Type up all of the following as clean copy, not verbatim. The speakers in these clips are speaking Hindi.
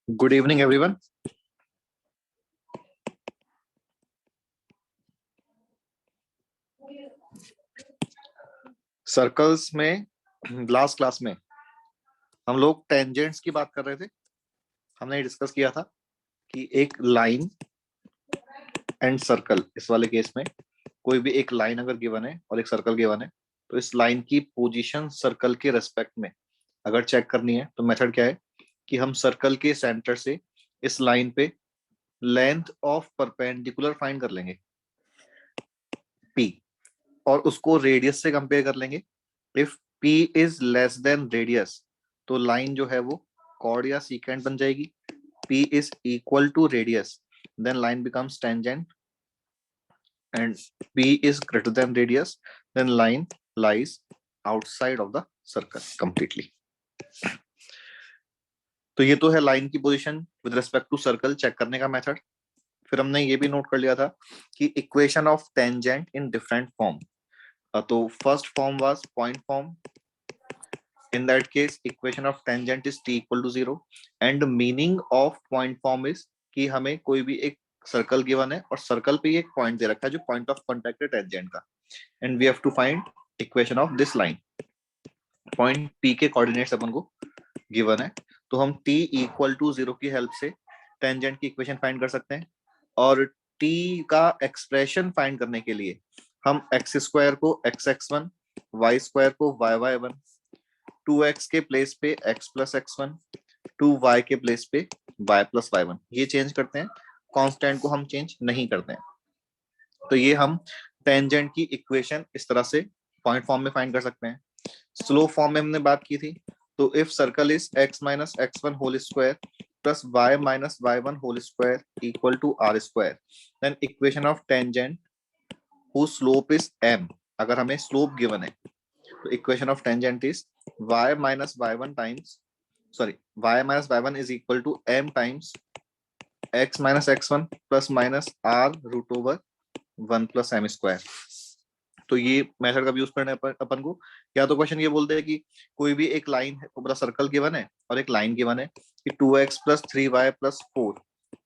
Good evening, everyone. सर्कल्स में लास्ट क्लास में हम लोग टेंजेंट्स की बात कर रहे थे। हमने डिस्कस किया था कि एक लाइन एंड सर्कल, इस वाले केस में कोई भी एक लाइन अगर गिवन है और एक सर्कल गिवन है, तो इस लाइन की पोजीशन सर्कल के रेस्पेक्ट में अगर चेक करनी है तो मेथड क्या है कि हम सर्कल के सेंटर से इस लाइन पे लेंथ ऑफ परपेंडिकुलर फाइंड कर लेंगे p, और उसको रेडियस से कंपेयर कर लेंगे। If p is less than radius तो लाइन जो है वो कॉर्ड या सीकेंट बन जाएगी। p is equal to radius then line becomes tangent, and p is greater than radius then line lies outside of the circle completely. तो ये तो है लाइन की position with respect to circle check करने का मेथड। फिर हमने ये भी नोट कर लिया था कि equation of tangent in different form. तो first form was point form. In that case, equation of tangent is t equal to 0 and meaning of point form is कि हमें कोई भी एक सर्कल गिवन है और सर्कल पे एक पॉइंट दे रखा है जो पॉइंट ऑफ कांटेक्ट है टेंजेंट का, and we have to find equation of this line. Point p के कोऑर्डिनेट्स अपन को गिवन है तो हम t इक्वल टू 0 की हेल्प से टेंजेंट की इक्वेशन फाइंड कर सकते हैं। और t का एक्सप्रेशन फाइंड करने के लिए हम x स्क्वायर को xx1, y स्क्वायर को yy1, 2x के प्लेस पे x प्लस x1, 2y के प्लेस पे y प्लस y1 ये चेंज करते हैं, कांस्टेंट को हम चेंज नहीं करते हैं। तो ये हम टेंजेंट की इक्वेशन इस तरह से पॉइंट फॉर्म में फाइंड कर सकते हैं। स्लोप फॉर्म में हमने बात की थी, तो if circle is x minus x1 whole square plus y minus y1 whole square equal to r square, then equation of tangent whose slope is m, अगर हमें स्लोप गिवन है तो equation of tangent is y minus y1 times, sorry, y minus y1 is equal to m times x minus x1 plus minus r root over 1 plus m square। तो ये मेथड का यूज करने अपन को, या तो क्वेश्चन ये बोलते हैं कि कोई भी एक लाइन है, पूरा सर्कल गिवन है और एक लाइन गिवन है कि 2x plus 3y plus 4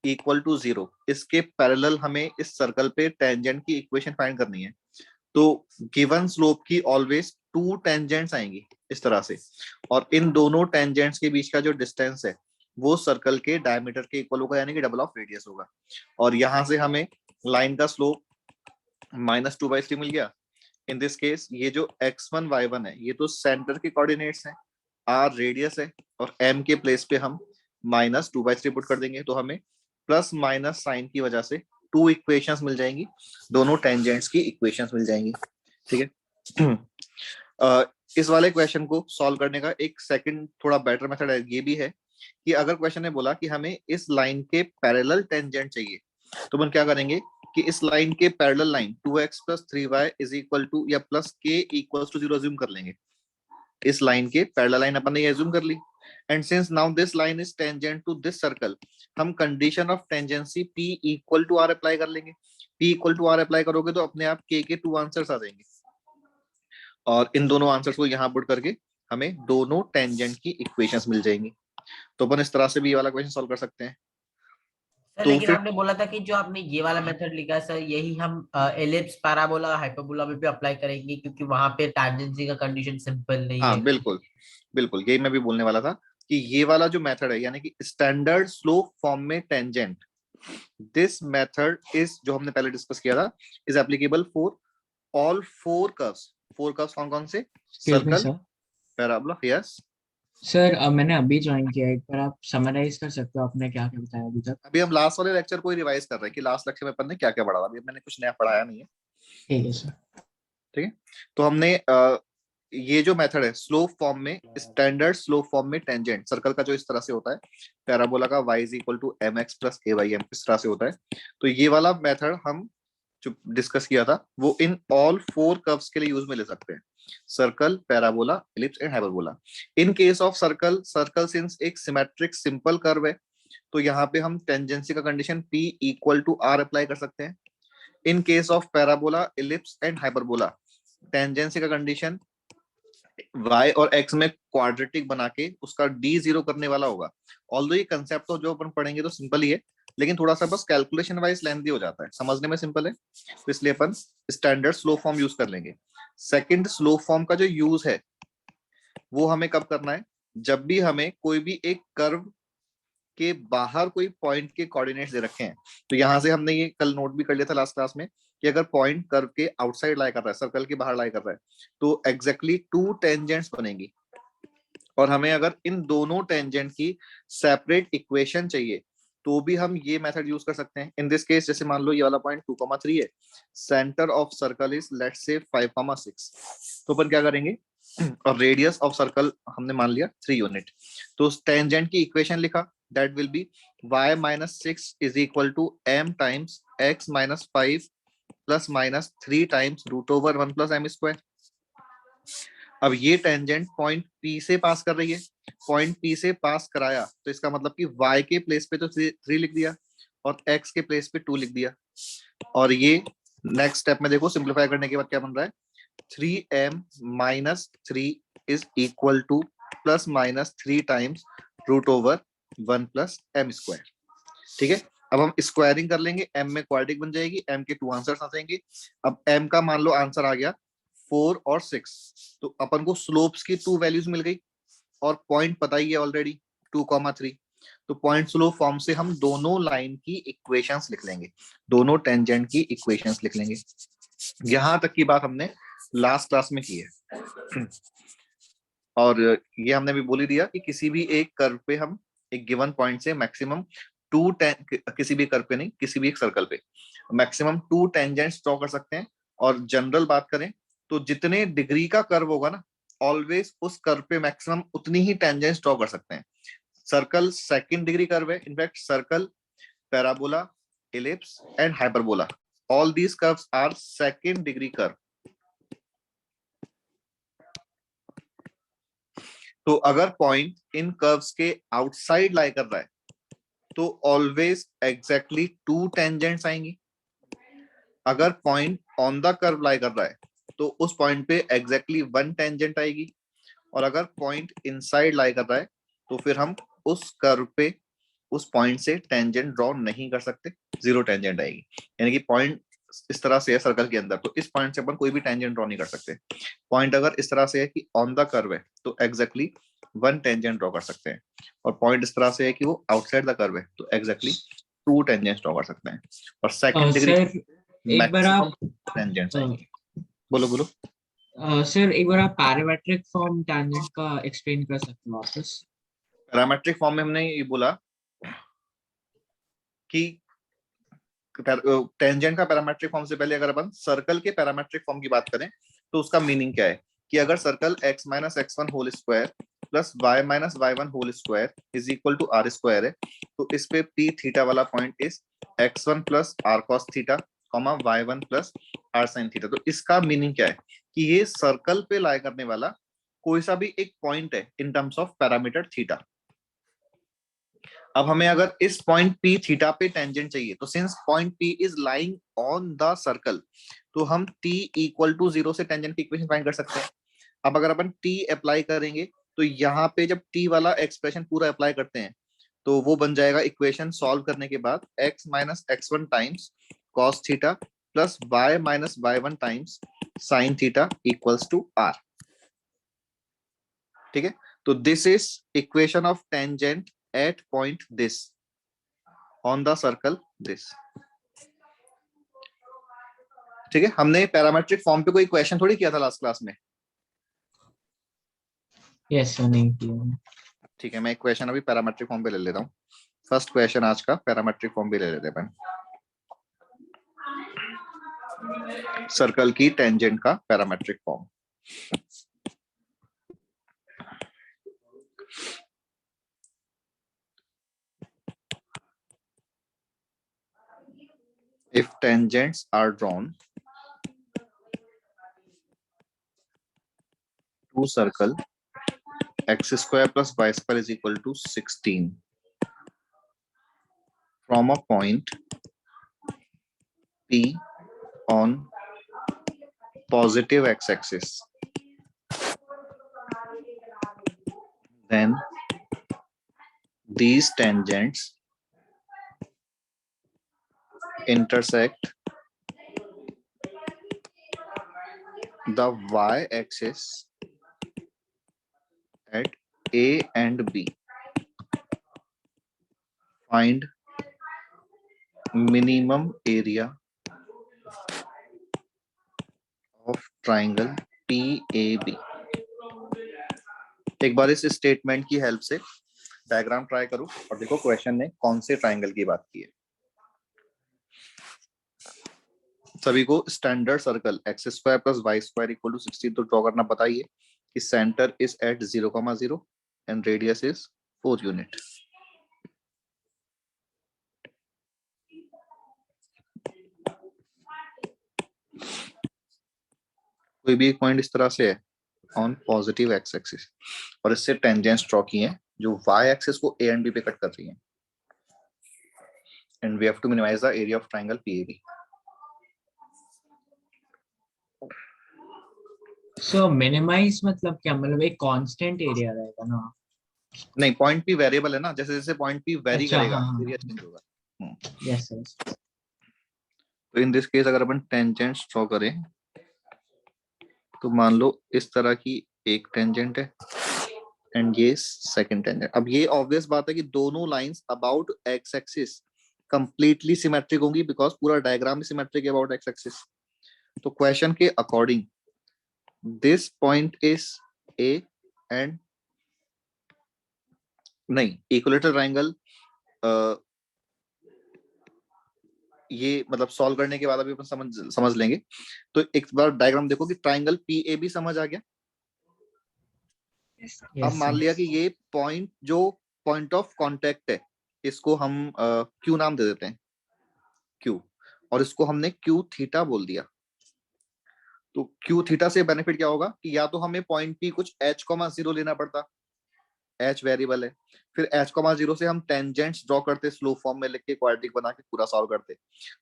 equal to 0, इसके पैरेलल हमें इस सर्कल पे टेंजेंट की इक्वेशन फाइंड करनी है। तो गिवन स्लोप की ऑलवेज टू टेंजेंट्स आएंगी इस तरह से, और इन दोनों टेंजेंट्स के बीच का जो डिस्टेंस है वो सर्कल के डायमीटर के इक्वल होगा, यानी कि डबल ऑफ रेडियस होगा। और यहां से हमें लाइन का स्लोप -2/3 मिल गया। इन दिस केस ये जो x1 y1 है ये तो सेंटर के कोऑर्डिनेट्स हैं, r रेडियस है, और m के प्लेस पे हम -2/3 पुट कर देंगे तो हमें प्लस माइनस साइन की वजह से टू इक्वेशंस मिल जाएंगी, दोनों टेंजेंट्स की इक्वेशंस मिल जाएंगी। ठीक है। इस वाले क्वेश्चन को सॉल्व करने का एक सेकंड थोड़ा बेटर मेथड है, ये भी है कि अगर क्वेश्चन ने बोला कि हमें इस लाइन के पैरेलल टेंजेंट चाहिए तो अपन क्या करेंगे कि इस लाइन के parallel line 2x plus 3y is equal to या plus k equals to 0 assume कर लेंगे। इस लाइन के पैरेलल लाइन अपन ने ये अज्यूम कर ली, and since now this line is tangent to this circle, हम condition of tangency p equal to r apply कर लेंगे। p equal to r apply करोगे तो अपने आप k के टू आंसर्स आ जाएंगे, और इन दोनों आंसर्स को यहाँ पुट करके हमें दोनों टेंजेंट की इक्वेशंस मिल जाएंगी। तो अपन इस तरह से भी ये वाला क्वेश्चन सॉल्व कर सकते हैं। सर तो लेकिन फिर आपने बोला था कि जो आपने ये वाला मेथड लिखा है सर, यही हम एलिप्स पैराबोला हाइपरबोला में भी अप्लाई करेंगे, क्योंकि वहां पे टैंजेंसी का कंडीशन सिंपल नहीं हाँ है। बिल्कुल बिल्कुल, यही मैं भी बोलने वाला था कि ये वाला जो मेथड है यानी कि स्टैंडर्ड स्लोप फॉर्म में टेंजेंट, दिस मेथड इज, जो हमने पहले डिस्कस किया था, is applicable for all four curves. Four curves कौन कौन से? Excuse me circle, sir. Parabola, yes. Sir मैंने अभी ज्वाइन किया है, एक बार आप समराइज कर सकते हो आपने क्या क्या बताया अभी तक? अभी हम लास्ट वाले लेक्चर को ही रिवाइज कर रहे हैं कि लास्ट लेक्चर में अपन ने क्या क्या पढ़ा था, अभी मैंने कुछ नया पढ़ाया नहीं है। ठीक है सर। ठीक है, तो हमने ये जो मेथड है स्लोप फॉर्म में, स्टैंडर्ड स्लोप फॉर्म में टेंजेंट सर्कल का जो इस तरह से होता है, पैराबोला का y is equal to mx plus a/m इस तरह से होता है। तो ये वाला मेथड हम जो डिस्कस किया था वो इन ऑल फोर कर्व्स के लिए यूज में ले सकते हैं, circle, parabola, ellipse and hyperbola. In case of circle, circle since एक सिमेट्रिक सिंपल कर्व है तो यहाँ पे हम टेंजेंसी का condition p equal to r apply कर सकते हैं। In case of parabola, ellipse and hyperbola, tangency का कंडीशन y और x में क्वाड्रेटिक बना के उसका d जीरो करने वाला होगा। ऑल्दो ये कंसेप्ट तो जो अपन पढ़ेंगे तो सिंपल ही है, लेकिन थोड़ा सा बस कैलकुलेशन वाइज लेंथी हो जाता है, समझने में सिंपल है, तो इसलिए अपन स्टैंडर्ड स्लो फॉर्म यूज कर लेंगे। सेकंड स्लो फॉर्म का जो यूज है वो हमें कब करना है, जब भी हमें कोई भी एक कर्व के बाहर कोई पॉइंट के कोऑर्डिनेट्स दे रखे हैं। तो यहां से हमने ये कल नोट भी कर लिया था लास्ट क्लास में कि अगर पॉइंट कर्व के आउटसाइड लाई कर रहा है, सर्कल के बाहर लाई कर रहा है, तो एग्जैक्टली टू टेंजेंट्स बनेंगी, और हमें अगर इन दोनों टेंजेंट की सेपरेट इक्वेशन चाहिए तो भी हम ये मेथड यूज कर सकते हैं। इन दिस केस जैसे मान लो ये वाला पॉइंट 2,3 है, centre of circle is let's say 5,6, तो अपन क्या करेंगे, और रेडियस ऑफ सर्कल हमने मान लिया 3 यूनिट, तो टेंजेंट की इक्वेशन लिखा, that will be y minus 6 is equal to m times x minus 5 plus minus 3 times root over 1 plus m square. अब ये टेंजेंट पॉइंट P से पास कर रही है, पॉइंट P से पास कराया तो इसका मतलब कि y के प्लेस पे तो 3 लिख दिया और x के प्लेस पे 2 लिख दिया, और ये नेक्स्ट स्टेप में देखो सिंप्लीफाई करने के बाद क्या बन रहा है, 3m minus 3 is equal to plus minus 3 times root over 1 plus m square. ठीक है, अब हम स्क्वायरिंग कर लेंगे, m में क्वाड्रेटिक बन जाएगी, m के 2 आंसर्स आ जाएंगे। अब m का मान लो आंसर आ गया 4 और 6, तो अपन को स्लोप्स की 2 वैल्यूज मिल गई और पॉइंट पता ही है ऑलरेडी 2,3, तो पॉइंट स्लोप फॉर्म से हम दोनों लाइन की इक्वेशंस लिख लेंगे, दोनों टेंजेंट की इक्वेशंस लिख लेंगे। यहां तक की बात हमने लास्ट क्लास में की है, और ये हमने भी बोल ही दिया कि किसी भी एक कर्व पे हम एक गिवन पॉइंट से मैक्सिमम किसी भी कर्व पे नहीं, किसी भी एक सर्कल पे मैक्सिमम 2 टेंजेंट्स ड्रॉ कर सकते हैं। और जनरल बात करें तो जितने डिग्री का कर्व होगा ना, ऑलवेज उस कर्व पे मैक्सिमम उतनी ही टेंजेंट्स ड्रॉ कर सकते हैं। सर्कल सेकंड डिग्री कर्व है, in fact circle, parabola, ellipse and hyperbola, all these curves are second degree curve. तो अगर पॉइंट इन कर्व्स के आउटसाइड लाई कर रहा है तो ऑलवेज एग्जैक्टली 2 टेंजेंट्स आएंगी। अगर पॉइंट ऑन द कर्व लाई कर रहा है तो उस पॉइंट पे एग्जैक्टली 1 टेंजेंट आएगी, और अगर पॉइंट इनसाइड लाई कर रहा है तो फिर हम उस कर्व पे उस पॉइंट से टेंजेंट ड्रॉ नहीं कर सकते, 0 टेंजेंट आएगी। यानी कि पॉइंट इस तरह से है सर्कल के अंदर, तो इस पॉइंट से अपन कोई भी टेंजेंट ड्रॉ नहीं कर सकते। पॉइंट अगर इस तरह से है कि ऑन द कर्व है तो एग्जैक्टली 1 टेंजेंट ड्रॉ कर सकते हैं, और पॉइंट इस तरह से है कि वो आउटसाइड द कर्व है तो एग्जैक्टली 2 टेंजेंट्स ड्रॉ कर सकते हैं, और सेकंड डिग्री सर एक बार आप मैक्सिमम टेंजेंट्स आएंगे। बोलो बोलो। सर एक बार आप पैरामेट्रिक फॉर्म टैंजेंट का एक्सप्लेन कर सकते हो वापस? पैरामेट्रिक फॉर्म में हमने ये बोला कि टेंजेंट का पैरामेट्रिक फॉर्म से पहले अगर अपन सर्कल के पैरामेट्रिक फॉर्म की बात करें तो उसका मीनिंग क्या है कि अगर circle x minus x1 whole square plus y minus y1 whole square is equal to r square है, तो इस पे p थीटा वाला point is x1 plus r cos theta comma y1 plus r sin theta. तो इसका मीनिंग क्या है कि ये सर्कल पे लाई करने वाला कोई सा भी एक पॉइंट है इन टर्म्स ऑफ पैरामीटर थीटा। अब हमें अगर इस पॉइंट P थीटा पे टेंजेंट चाहिए, तो since point P is lying on the circle तो हम T इक्वल टू 0 से टेंजेंट की इक्वेशन फाइंड कर सकते हैं। अब अगर अपन T अप्लाई करेंगे तो यहाँ पे जब T वाला एक्सप्रेशन पूरा अप्लाई करते हैं तो वो बन जाएगा इक्वेशन सॉल्व करने के बाद x minus x1 times cos theta plus y minus y1 times sine theta equals to r। ठीक है, तो this is equation of tangent at point this on the circle this। ठीक है, हमने पैरामेट्रिक फॉर्म पे कोई क्वेश्चन थोड़ी किया था लास्ट क्लास में। यस सर, नहीं किया। ठीक है, मैं एक क्वेश्चन अभी पैरामेट्रिक फॉर्म पे ले लेता हूँ। फर्स्ट क्वेश्चन आज का पैरामेट्रिक फॉर्म पे ले लेते हैं, सर्कल की टेंजेंट का parametric form. If tangents are drawn to circle x square plus y square is equal to 16 from a point P on positive x-axis, then these tangents intersect the y-axis at A and B. Find minimum area of triangle PAB. एक बार इस स्टेटमेंट की हेल्प से डायग्राम ट्राई करो और देखो क्वेश्चन ने कौन से ट्राइंगल की बात की है। सभी को standard circle x square plus y square equal to 60 तो ड्रॉ करना पता ही है कि centre is at 0,0 and radius is 4 unit. कोई भी एक पॉइंट इस तरह से है ऑन पॉजिटिव एक्स एक्सिस और इससे टेंजेंट्स ड्रॉ की हैं जो वाई एक्सिस को ए एंड बी पे कट कर रही हैं and we have to minimise the area of triangle PAB. So minimise मतलब क्या, मतलब एक कांस्टेंट एरिया रहेगा ना? नहीं, पॉइंट पी वेरिएबल है ना, जैसे जैसे पॉइंट पी वेरी अच्छा, करेगा हाँ, एरिया चेंज होगा। Yes yes. तो इन दिस केस अगर अपन टेंजेंट्स ड्रॉ करें तो मान लो इस तरह की एक टेंजेंट है एंड ये सेकंड टेंजेंट। अब ये ऑब्वियस बात है कि दोनों lines about x axis completely symmetric होंगी बिकॉज पूरा डायग्राम भी सिमेट्रिक है अबाउट एक्स एक्सिस। तो क्वेश्चन के according this point is A and नहीं, इक्विलेटरल ट्रायंगल ये मतलब सॉल्व करने के बाद अभी अपन समझ लेंगे। तो एक बार डायग्राम देखो कि ट्रायंगल पीएबी समझ आ गया। अब मान लिया कि ये पॉइंट जो पॉइंट ऑफ कांटेक्ट है इसको हम क्यू नाम दे देते हैं, क्यू, और इसको हमने क्यू थीटा बोल दिया। तो क्यू थीटा से बेनिफिट क्या होगा कि या तो हमें पॉइंट पी कुछ h,0 लेना पड़ता, h वेरिएबल है, फिर h,0 से हम टेंजेंट्स ड्रॉ करते, स्लो फॉर्म में लिख के क्वाड्रेटिक बना के पूरा सॉल्व करते।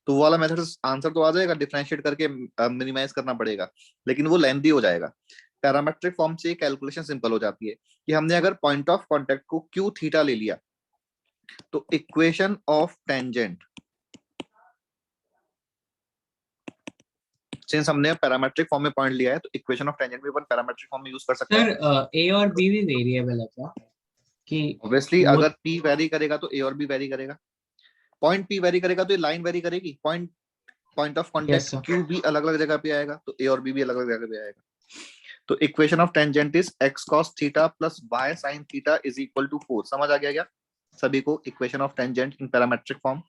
तो वो वाला मेथड आंसर तो आ जाएगा, डिफरेंशिएट करके मिनिमाइज करना पड़ेगा लेकिन वो लेंथी हो जाएगा। पैरामेट्रिक फॉर्म से कैलकुलेशन सिंपल हो जाती है कि हमने अगर पॉइंट ऑफ कांटेक्ट को क्यू थीटा ले लिया तो इक्वेशन ऑफ टेंजेंट, सिंस हमने पैरामेट्रिक फॉर्म में पॉइंट लिया है तो इक्वेशन ऑफ टेंजेंट भी अपन पैरामेट्रिक फॉर्म में यूज कर सकते हैं। सर ए और बी भी वेरिएबल है क्या? कि ऑब्वियसली वो- अगर पी वेरी करेगा तो ए और बी वेरी करेगा। पॉइंट पी वेरी करेगा तो ये लाइन वेरी करेगी, point of Yes, contact sir. Q भी अलग अलग जगह पे आएगा तो ए और बी भी अलग अलग जगह पे आएगा। तो equation of tangent is x cos theta plus y sin theta is equal to 4। समझ आ गया क्या सभी को equation of tangent in parametric form?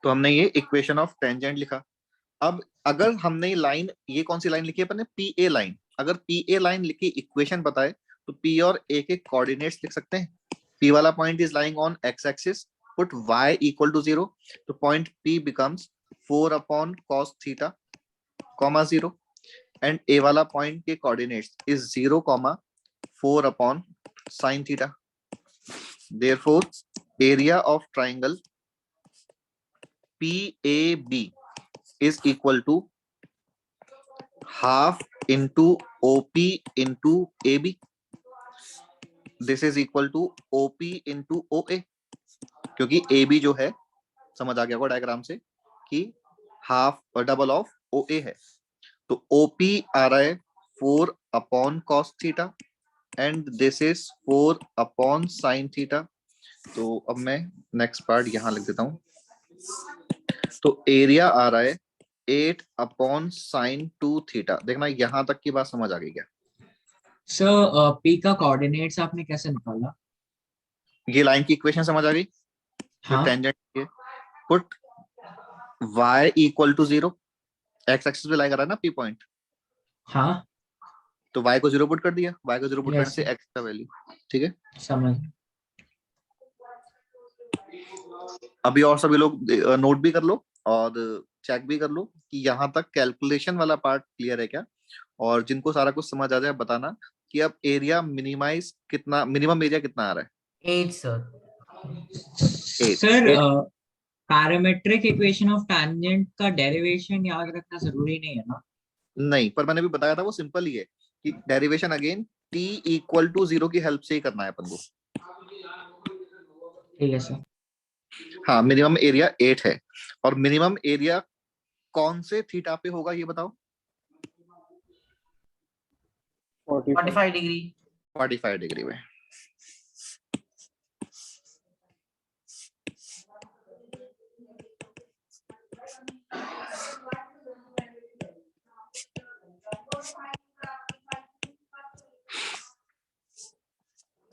तो हमने ये इक्वेशन ऑफ टेंजेंट लिखा। अब अगर हमने लाइन, ये कौन सी लाइन लिखी है अपन ने, पी ए लाइन, अगर पी ए लाइन लिखी इक्वेशन बताए तो पी और ए के कोऑर्डिनेट्स लिख सकते हैं। पी वाला point is lying on x axis, put y equal to 0, तो point P becomes 4 cos theta, 0, and A वाला पॉइंट के coordinates is 0, 4 sin theta. Therefore area of triangle PAB is equal to half into OP into AB. This is equal to OP into OA, क्योंकि AB जो है समझ आ गया होगा डायग्राम से कि हाफ और डबल ऑफ OA है। तो OP आ रहा है 4 cos theta and this is 4 sin theta. तो अब मैं नेक्स्ट पार्ट यहां लिख देता हूं। तो एरिया आ रहा है 8 sin 2 थीटा। देखना यहां तक की बात समझ आ गई क्या? सर पी का कोऑर्डिनेट्स आपने कैसे निकाला? ये लाइन की इक्वेशन समझ आ गई? जो हाँ टेंजेंट है, put y equal to 0, x axis पे लाई कर रहा है ना पी पॉइंट, हाँ, तो y को 0 पुट कर दिया, y को 0 पुट करने यस से x का वैल्यू, ठीक है। समझ। अभी और सभी लोग नोट भी कर लो और चेक भी कर लो कि यहाँ तक कैलकुलेशन वाला पार्ट क्लियर है क्या, और जिनको सारा कुछ समझ आ जाए बताना कि अब एरिया मिनिमाइज कितना, मिनिमम एरिया कितना आ रहा है। 8 sir. 8। Sir parametric equation of tangent का डेरिवेशन याद रखना जरूरी नहीं है ना? नहीं, पर मैंने भी बताया था वो सिंपल ही है कि derivation again t equal to 0 की हेल्प से ही करना है अपन को। ठीक है सर। हाँ, मिनिमम एरिया 8 है, और मिनिमम एरिया कौन से थीटा पे होगा ये बताओ? 45 डिग्री। 45 डिग्री में।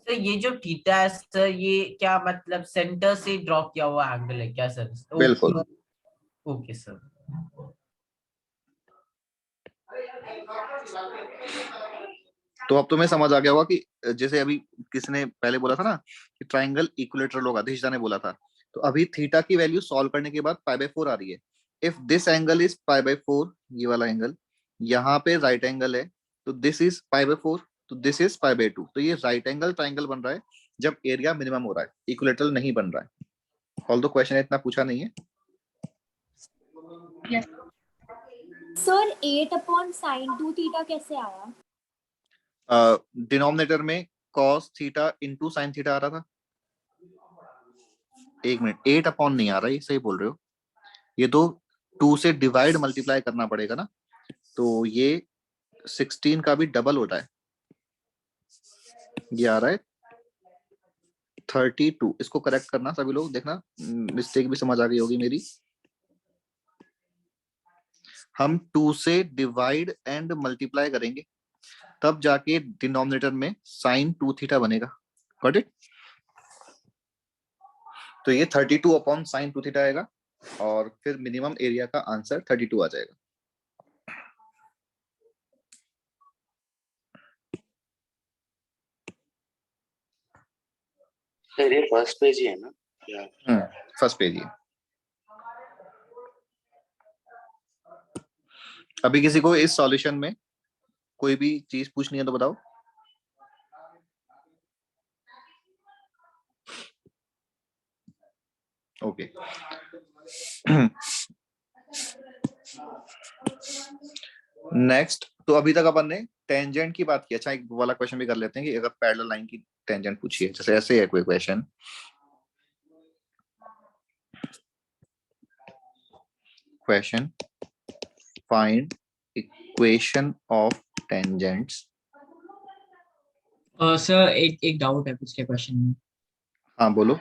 सर ये जो थीटा है सर, ये क्या मतलब सेंटर से ड्रॉ किया हुआ एंगल है क्या सर? बिल्कुल। Okay sir. तो अब तुम्हें समझ आ गया होगा कि जैसे अभी किसने पहले बोला था ना कि ट्राइंगल इक्विलेटरल होगा, दिशा ने बोला था। तो अभी थीटा की वैल्यू सॉल्व करने के बाद π/4 आ रही है। इफ दिस एंगल इज π/4, ये वाला एंगल, यहाँ पे राइट एंगल है, तो दिस इज π/4, तो दिस इज π/2। तो ये राइट एंगल ट्राइंगल बन रहा है जब एरिया मिनिमम हो रहा है, इक्विलेटरल नहीं बन रहा है। ऑल दो क्वेश्चन इतना पूछा नहीं है। Yes sir. 8/sin2 थीटा कैसे आया? डिनोमिनेटर में cos theta into sine theta आ रहा था। एक मिनट, 8 नहीं आ रहा, ये सही बोल रहे हो। ये तो 2 से डिवाइड मल्टीप्लाई करना पड़ेगा ना, तो ये 16 का भी डबल होता है। ये आ रहा है 32। इसको करेक्ट करना सभी लोग, देखना मिस्टेक भी समझ आ गई होगी मेरी। हम 2 से डिवाइड एंड मल्टीप्लाई करेंगे, तब जाके डिनोमिनेटर में साइन 2 थीटा बनेगा। Got it? तो ये 32/sin 2 थीटा आएगा, और फिर मिनिमम एरिया का आंसर 32 आ जाएगा। सर ये फर्स्ट पेज ही है ना? फर्स्ट पेज ही। अभी किसी को इस सॉल्यूशन में कोई भी चीज पूछनी है तो बताओ। ओके। नेक्स्ट, तो अभी तक अपन ने टेंजेंट की बात की। अच्छा, एक वाला क्वेश्चन भी कर लेते हैं कि अगर पैरेलल लाइन की टेंजेंट पूछी है, जैसे ऐसे है कोई question, find equation of tangents. Sir एक डाउट है पिछले क्वेश्चन में। हाँ बोलो।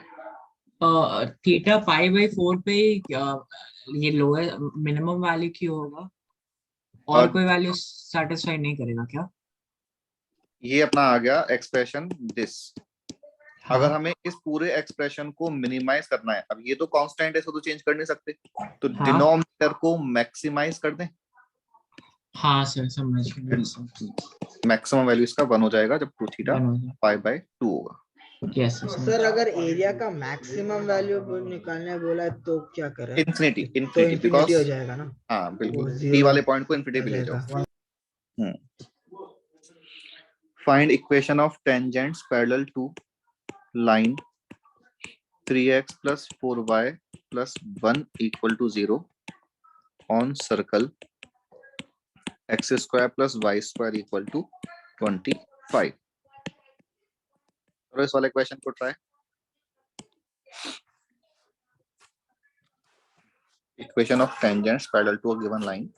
थीटा π/4 पे ये लोअर मिनिमम वैल्यू क्यों होगा? और कोई वैल्यू सेटिस्फाई नहीं करेगा क्या? ये अपना आ गया एक्सप्रेशन दिस। हाँ। अगर हमें इस पूरे एक्सप्रेशन को मिनिमाइज करना है, अब ये तो कांस्टेंट है, इसको तो चेंज कर नहीं सकते, तो हाँ। डिनोमिनेटर को मैक्सिमाइज कर दें। हाँ सर, समझ गया। मैक्सिमम वैल्यू इसका 1 हो जाएगा जब 2 थीटा π/2 होगा। यस सर अगर एरिया का मैक्सिमम वैल्यू निकालने बोला है तो क्या करें? इन्फिनिटी, तो इन्फिनिटी, इन्फिनिटी हो जाएगा ना? हाँ बिल्कुल, वो p zero वाले पॉइंट को इन्फिनिटी हो पे ले जाएगा। जाओ। Find equation of tangents parallel to line 3x + 4y + 1 = 0 on circle x² + y² = 25। तो इस वाले क्वेश्चन को try. Equation of tangents parallel to a given line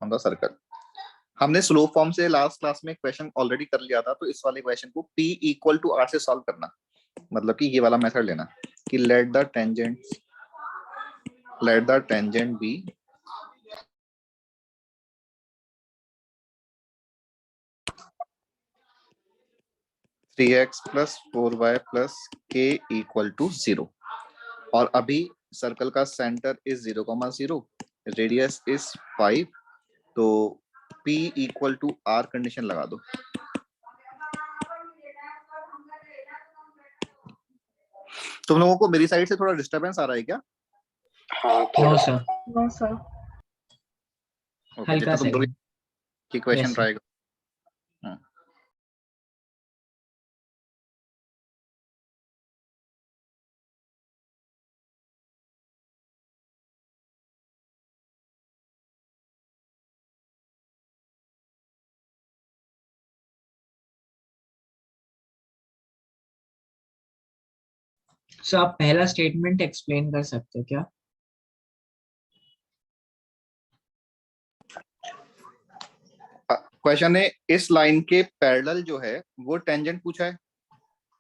on the circle. हमने स्लो फॉर्म से लास्ट क्लास में क्वेश्चन ऑलरेडी कर लिया था, तो इस वाले क्वेश्चन को p = r से सॉल्व करना, मतलब कि ये वाला मेथड लेना कि let the tangent be (3x + 4y + k = 0), और अभी सर्कल का सेंटर इज 0,0, रेडियस इज 5, तो p = r कंडीशन लगा दो। तुम लोगों को मेरी साइड से थोड़ा डिस्टरबेंस आ रहा है क्या? हाँ नो थोड़ा सर, नो सर। ओके, हल्का जितना तुम सा लोग ही। Question Yes, sir. Try so आप पहला स्टेटमेंट एक्सप्लेन कर सकते हो क्या? क्वेश्चन है इस लाइन के पैरेलल जो है वो टेंजेंट पूछा है,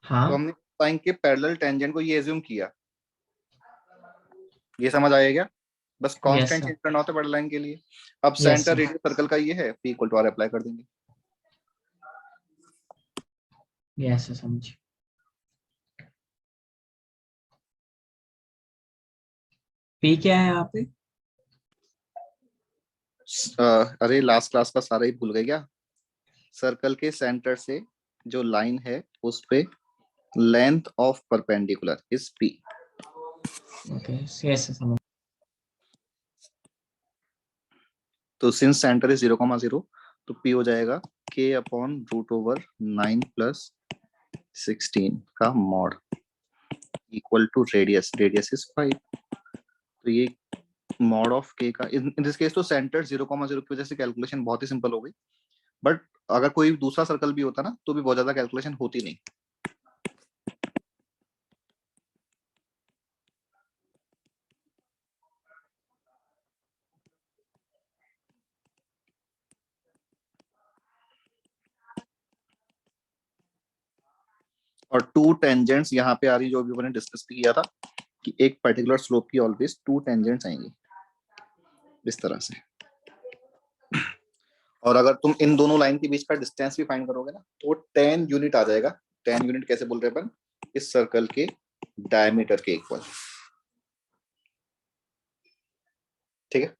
हाँ तो हमने लाइन के पैरेलल टेंजेंट को ये एज्यूम किया। ये समझ आया क्या? बस यस कांस्टेंट सर, चेंज करना होता है पैरेलल लाइन के लिए। अब yes centre sir, radius circle का ये है, p equal to r apply कर देंगे। यस सर, समझ। पी क्या है यहाँ पे? अरे लास्ट क्लास का सारा ही भूल गए क्या? सर्कल के सेंटर से जो लाइन है उस पे length of perpendicular is p। Okay, yes sir, समझ। तो सिंस सेंटर इज 0,0 तो p हो जाएगा k upon root over 9 plus 16 का mod equal to radius, radius is 5। तो ये मॉड ऑफ k का इन दिस केस तो सेंटर 0,0 की वजह से कैलकुलेशन बहुत ही सिंपल हो गई, बट अगर कोई दूसरा सर्कल भी होता ना तो भी बहुत ज्यादा कैलकुलेशन होती नहीं। और टू टेंजेंट्स यहाँ पे आ रही, जो भी मैंने डिस्कस किया था कि एक पर्टिकुलर स्लोप की ऑलवेज टू टेंजेंट्स आएंगी इस तरह से। और अगर तुम इन दोनों लाइन के बीच का डिस्टेंस भी फाइंड करोगे ना तो 10 यूनिट आ जाएगा। 10 यूनिट कैसे बोल रहे हैं अपन? इस सर्कल के डायमीटर के इक्वल। ठीक है।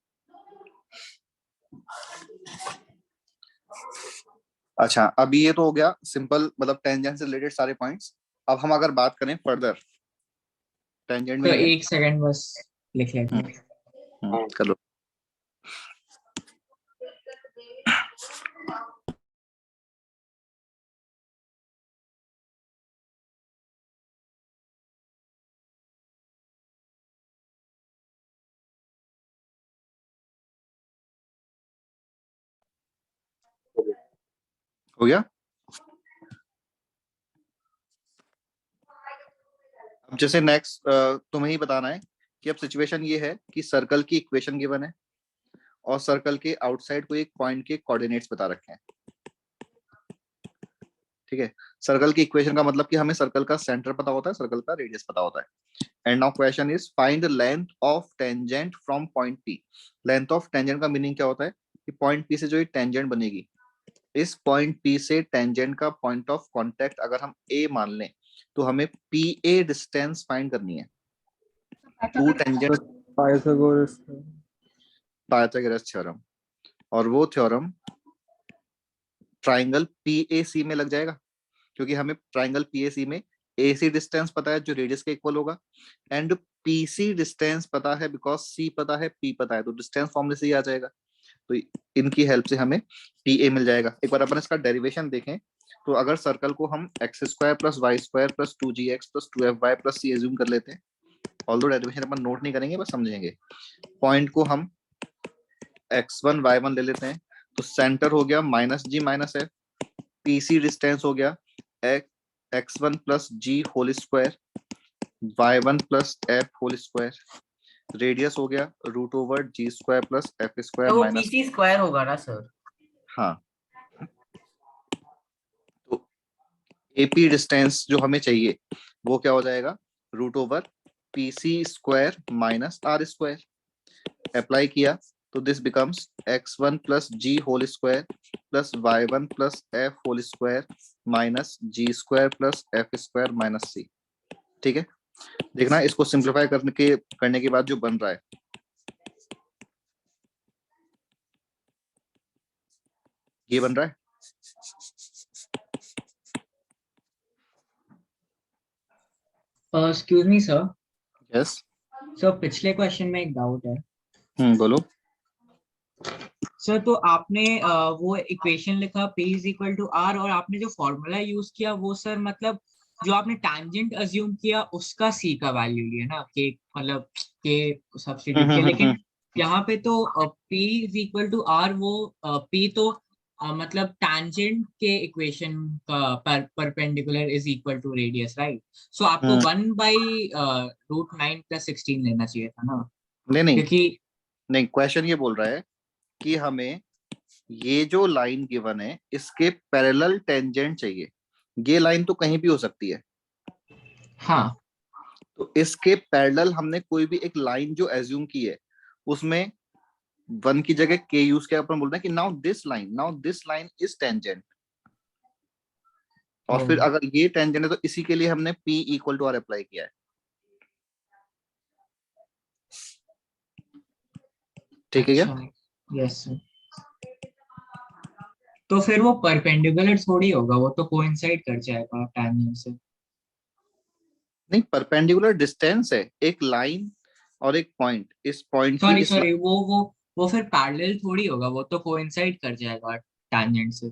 अच्छा, अभी ये तो हो गया सिंपल, मतलब टेंजेंट से रिलेटेड सारे पॉइंट्स। अब हम अगर बात करें फर्दर टेंजेंट तो में एक सेकंड बस लिख लेते हैं। कर लो। हो गया। अब जैसे नेक्स्ट तुम्हें ही बताना है कि अब सिचुएशन ये है कि सर्कल की इक्वेशन गिवन है और सर्कल के आउटसाइड को एक पॉइंट के कोऑर्डिनेट्स बता रखे हैं। ठीक है। सर्कल की इक्वेशन का मतलब कि हमें सर्कल का सेंटर पता होता है, सर्कल का रेडियस पता होता है। And now question is find the length of tangent from point P. Length of tangent का मीनिंग क्या होता है कि पॉइंट पी से जो टेंजेंट बनेगी, इस पॉइंट पी से टेंजेंट का पॉइंट ऑफ कांटेक्ट अगर हम ए मान लें तो हमें पी ए डिस्टेंस फाइंड करनी है। टू टेंजेंट पाइथागोरस थ्योरम, और वो थ्योरम ट्राइंगल पीएसी में लग जाएगा, क्योंकि हमें ट्राइंगल पीएसी में एसी डिस्टेंस पता है जो रेडियस के इक्वल होगा, एंड पीसी डिस्टेंस पता है बिकॉज सी पता है पी पता है, तो डिस्टेंस फॉर्मूले से ही आ जाएगा। तो इनकी हेल्प से हमें पीए मिल जाएगा। एक बार अपन इसका डेरिवेशन देखें तो अगर सर्कल को हम x square plus y square plus 2gx plus 2fy plus c assume कर लेते हैं, ऑल्दो डेरिवेशन अपन नोट नहीं करेंगे बस समझेंगे। पॉइंट को हम x1 y1 ले लेते हैं, तो सेंटर हो गया minus g minus f, PC distance हो गया x1 plus g whole square y1 plus f whole square, radius हो गया root over g square plus f square तो वो माइनस। पीसी स्क्वायर होगा ना सर? हाँ, तो एपी डिस्टेंस जो हमें चाहिए वो क्या हो जाएगा, root over PC square minus r square. Apply किया तो this becomes x1 plus g whole square plus y1 plus f whole square minus g square plus f square minus c. ठीक है। देखना इसको सिंप्लीफाई करने के बाद जो बन रहा है, ये बन रहा है। Excuse me sir, yes. Sir पिछले क्वेश्चन में एक डाउट है। बोलो। सर तो आपने वो इक्वेशन लिखा p is equal to r, और आपने जो फॉर्मूला यूज किया वो सर मतलब जो आपने टैंजेंट अज्यूम किया उसका c का वैल्यू लिया ना, के मतलब के सब्स्टिट्यूट किया, लेकिन यहाँ पे तो p is equal to r, वो p तो मतलब टैंजेंट के इक्वेशन का perpendicular is equal to radius, right? So आपको 1/√9 + 16 लेना चाहिए था ना, नहीं नहीं क्योंकि नहीं, क्वेश्चन ये बोल रहा है कि हमें ये जो लाइन गिवन है इसके पैरेलल टेंजेंट चाहिए। ये लाइन तो कहीं भी हो सकती है, हाँ तो इसके पैरेलल हमने कोई भी एक लाइन जो एज्यूम की है उसमें 1 की जगह के यूज किया, अपन बोल रहे हैं कि now this line is tangent, और फिर अगर ये टेंजेंट है तो इसी के लिए हमने P = R अप्लाई किया है। ठीक है क्या? अच्छा, यस सर। तो फिर वो परपेंडिकुलर थोड़ी होगा, वो तो कोइंसाइड कर जाएगा टैंजेंट से। नहीं, परपेंडिकुलर डिस्टेंस है, एक लाइन और एक पॉइंट, इस पॉइंट की सॉरी इस सॉरी, वो फिर पैरेलल थोड़ी होगा, वो तो कोइंसाइड कर जाएगा टैंजेंट से।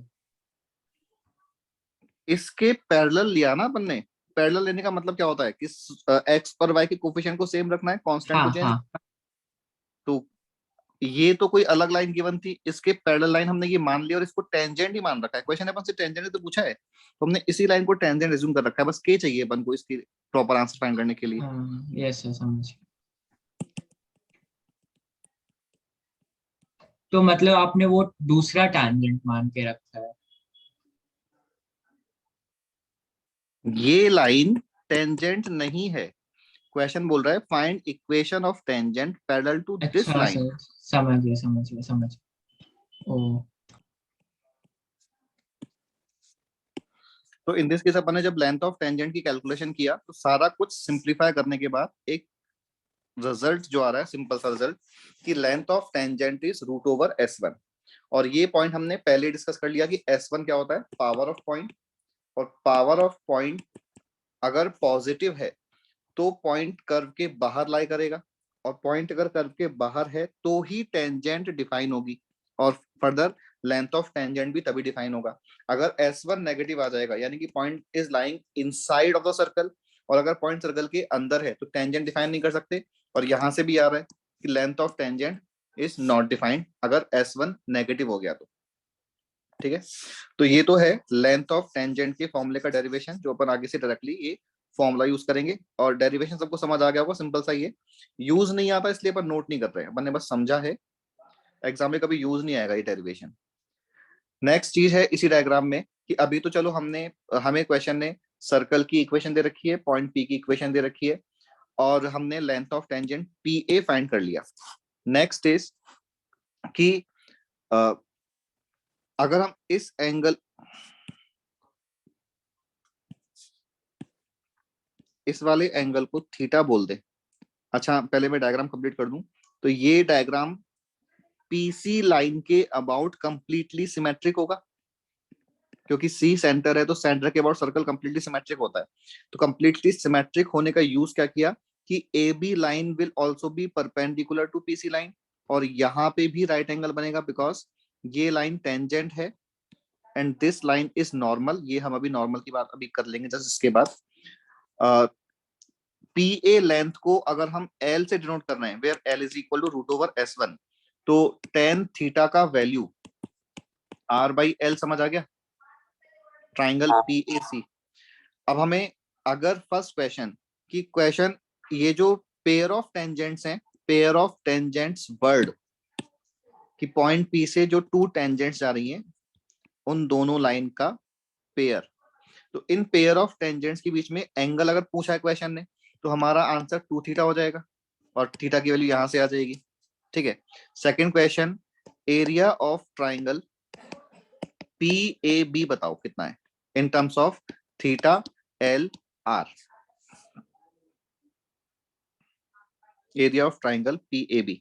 इसके पैरेलल लिया ना अपन ने। पैरेलल लेने का मतलब क्या होता है कि एक्स और वाई के कोफिशिएंट को सेम रखना है, कांस्टेंट को हाँ चेंज। हाँ। तो ये तो कोई अलग लाइन गिवन थी, इसके पैरेलल लाइन हमने ये मान लिया और इसको टेंजेंट ही मान रखा है। क्वेश्चन अपन से टेंजेंट तो पूछा है, तो हमने इसी लाइन को टेंजेंट एज्यूम कर रखा है। बस के चाहिए अपन को इसकी प्रॉपर आंसर फाइंड करने के लिए। यस सर, समझ गया। तो मतलब आपने वो दूसरा टैंजेंट मान के रखा है। ये लाइन टेंजेंट नहीं है। क्वेश्चन बोल रहा है find equation of tangent parallel to this अच्छा लाइन। सर, समझ गया समझ गया समझ गया। ओ तो इन दिस केस अपन ने जब लेंथ ऑफ टेंजेंट की कैलकुलेशन किया तो सारा कुछ सिंप्लीफाई करने के बाद एक रिजल्ट जो आ रहा है, सिंपल सा रिजल्ट, कि length of tangent is √/S1। और ये पॉइंट हमने पहले डिस्कस कर लिया कि S1 क्या होता है, पावर ऑफ पॉइंट। और पावर ऑफ पॉइंट अगर पॉजिटिव है तो पॉइंट कर्व के बाहर लाई करेगा, और पॉइंट अगर कर्व के बाहर है तो ही टेंजेंट डिफाइन होगी, और फर्दर लेंथ ऑफ टेंजेंट भी तभी डिफाइन होगा। अगर S1 नेगेटिव आ जाएगा यानी कि point is lying inside of the circle, और अगर पॉइंट सर्कल के अंदर है तो टेंजेंट डिफाइन नहीं कर सकते। और यहां से भी आ रहा है कि length of tangent is not defined अगर S1 नेगेटिव हो गया तो। ठीक है, तो ये तो है लेंथ ऑफ टेंजेंट के फॉर्मूले का डेरिवेशन, जो अपन आगे से डायरेक्टली ये फॉर्मूला यूज करेंगे। और डेरिवेशन सबको समझ आ गया होगा, सिंपल सा ये यूज नहीं आता इसलिए अपन नोट नहीं कर रहे हैं, अपन ने बस समझा है, एग्जाम में कभी यूज नहीं आएगा ये डेरिवेशन। नेक्स्ट चीज है इसी डायग्राम में कि अभी तो चलो हमें क्वेश्चन ने सर्कल की इक्वेशन दे रखी है, पॉइंट पी की इक्वेशन दे रखी है, और हमने length of tangent PA find कर लिया। नेक्स्ट इज कि अगर हम इस एंगल, इस वाले एंगल को थीटा बोल दे। अच्छा, पहले मैं डायग्राम कंप्लीट कर दूं। तो ये डायग्राम PC लाइन के अबाउट कंप्लीटली सिमेट्रिक होगा, क्योंकि C सेंटर है तो सेंटर के अबाउट सर्कल कंप्लीटली सिमेट्रिक होता है। तो कंप्लीटली सिमेट्रिक होने का यूज क्या किया कि AB line will also be perpendicular to PC line, और यहाँ पे भी राइट एंगल बनेगा बिकॉज ये लाइन टेंजेंट है and this line is normal. ये हम अभी नॉर्मल की बात अभी कर लेंगे जस्ट इसके बाद। PA लेंथ को अगर हम L से डिनोट कर रहे हैं, where L is equal to √/S1, तो tan थीटा का वैल्यू R/L समझ आ गया, ट्राइंगल PAC। अब हमें अगर फर्स्ट क्वेश्चन ये जो पेयर ऑफ टेंजेंट्स हैं, पेयर ऑफ टेंजेंट्स वर्ड कि पॉइंट P से जो 2 टेंजेंट्स जा रही हैं उन दोनों लाइन का पेयर, तो इन पेयर ऑफ टेंजेंट्स के बीच में एंगल अगर पूछा है क्वेश्चन ने तो हमारा आंसर 2 थीटा हो जाएगा, और थीटा की वैल्यू यहां से आ जाएगी। ठीक है, second question, area of triangle PAB बताओ कितना है इन terms of theta LR। Area of triangle PAB।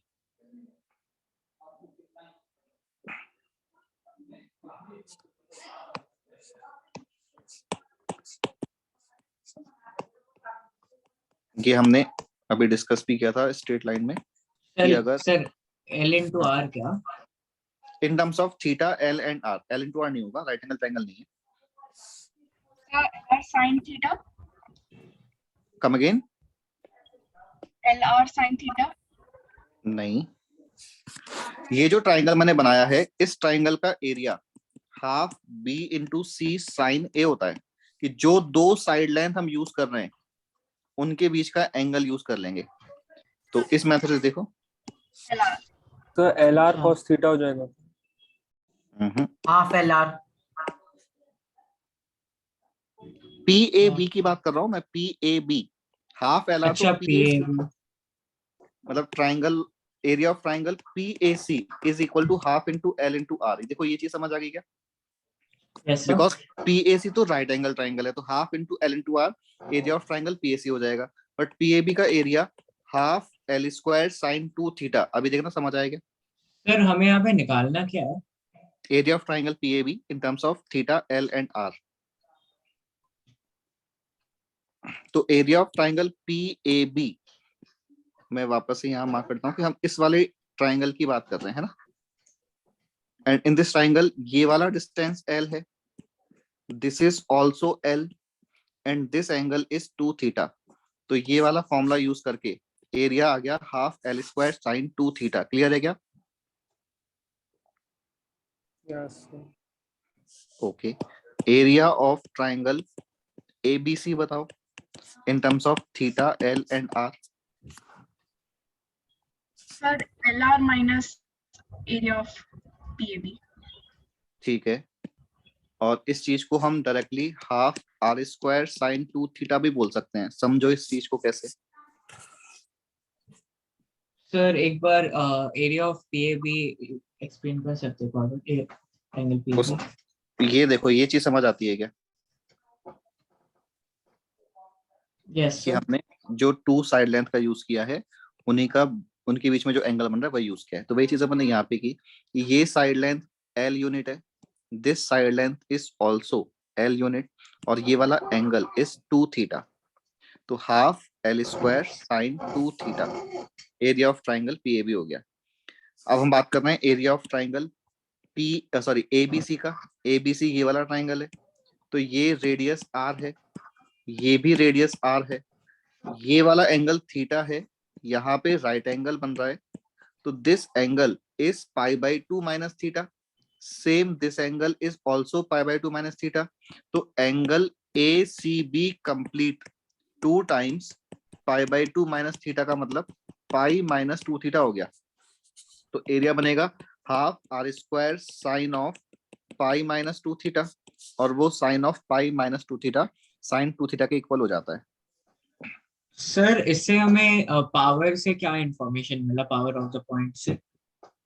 ये हमने अभी डिस्कस भी किया था स्ट्रेट लाइन में कि अगर सर L/R क्या? इन terms of theta L and R, L into R नहीं होगा, राइट एंगल ट्राइंगल नहीं है। LR sin theta. Come again. LR sin theta. नहीं, ये जो ट्राइंगल मैंने बनाया है इस ट्राइंगल का एरिया हाफ बी इंटू सी साइन ए होता है कि जो दो साइड लेंथ हम यूज कर रहे हैं उनके बीच का एंगल यूज कर लेंगे। तो इस मेथड से देखो LR. तो LR cos थीटा हो जाएगा। Half LR। P A B की बात कर रहा हूं मैं, P A B. Half L R तो अच्छा पी ए PAB। मतलब triangle, area of triangle P A C is equal to half into L into R. देखो ये चीज समझ आ गई क्या? Yes sir. Because P A C तो राइट एंगल ट्राइंगल है, तो half into L into R area of triangle P A सी हो जाएगा। बट पी ए बी का area half L square sine 2 theta. अभी देखना समझ आएगा। सर हमें यहाँ पे निकालना क्या है? Area of triangle P A B in terms of theta L and R. तो area of triangle P A B, मैं वापस से यहाँ मार्क करता हूँ कि हम इस वाले ट्राइंगल की बात कर रहे हैं ना। एंड इन दिस ट्राइंगल ये वाला डिस्टेंस L है, this is also L and this angle is 2 theta. तो ये वाला फॉर्मूला यूज करके एरिया आ गया half L square sine 2 theta. Clear है क्या? Yes okay. Area of triangle ABC बताओ in terms of theta L and R. Sir, LR minus area of PAB. ठीक है, और इस चीज को हम directly half R square sine 2 theta भी बोल सकते हैं। समझो इस चीज को कैसे। सर एक बार एरिया ऑफ PAB एक्सप्लेन कर सकते हो एंगल PAB? ये देखो ये चीज समझ आती है क्या यस कि सर। हमने जो 2 साइड लेंथ का यूज किया है उन्हीं का, उनके बीच में जो एंगल बन रहा है वही यूज किया है। तो वही चीज अपन ने यहाँ पे की कि ये साइड लेंथ L यूनिट है, this side length is also L unit, और ये वाला एंगल इज 2 थीटा। तो half L square sine 2 theta area of triangle PAB हो गया। अब हम बात कर रहे हैं एरिया ऑफ ट्राइंगल ABC का। ABC ये वाला ट्राइंगल है, तो ये रेडियस R है, ये भी रेडियस R है, ये वाला एंगल थीटा है, यहाँ पे राइट एंगल बन रहा है। तो this angle is pi by 2 minus theta. Same this angle is also pi by 2 minus theta. तो angle ACB complete 2 times pi by 2 minus theta का मतलब पाई माइनस 2 थीटा हो गया। तो एरिया बनेगा half R square sine of pi minus 2 theta, और वो sine of pi minus 2 theta sine 2 theta के इक्वल हो जाता है। सर इससे हमें पावर से क्या इंफॉर्मेशन मिला, पावर ऑफ द पॉइंट से?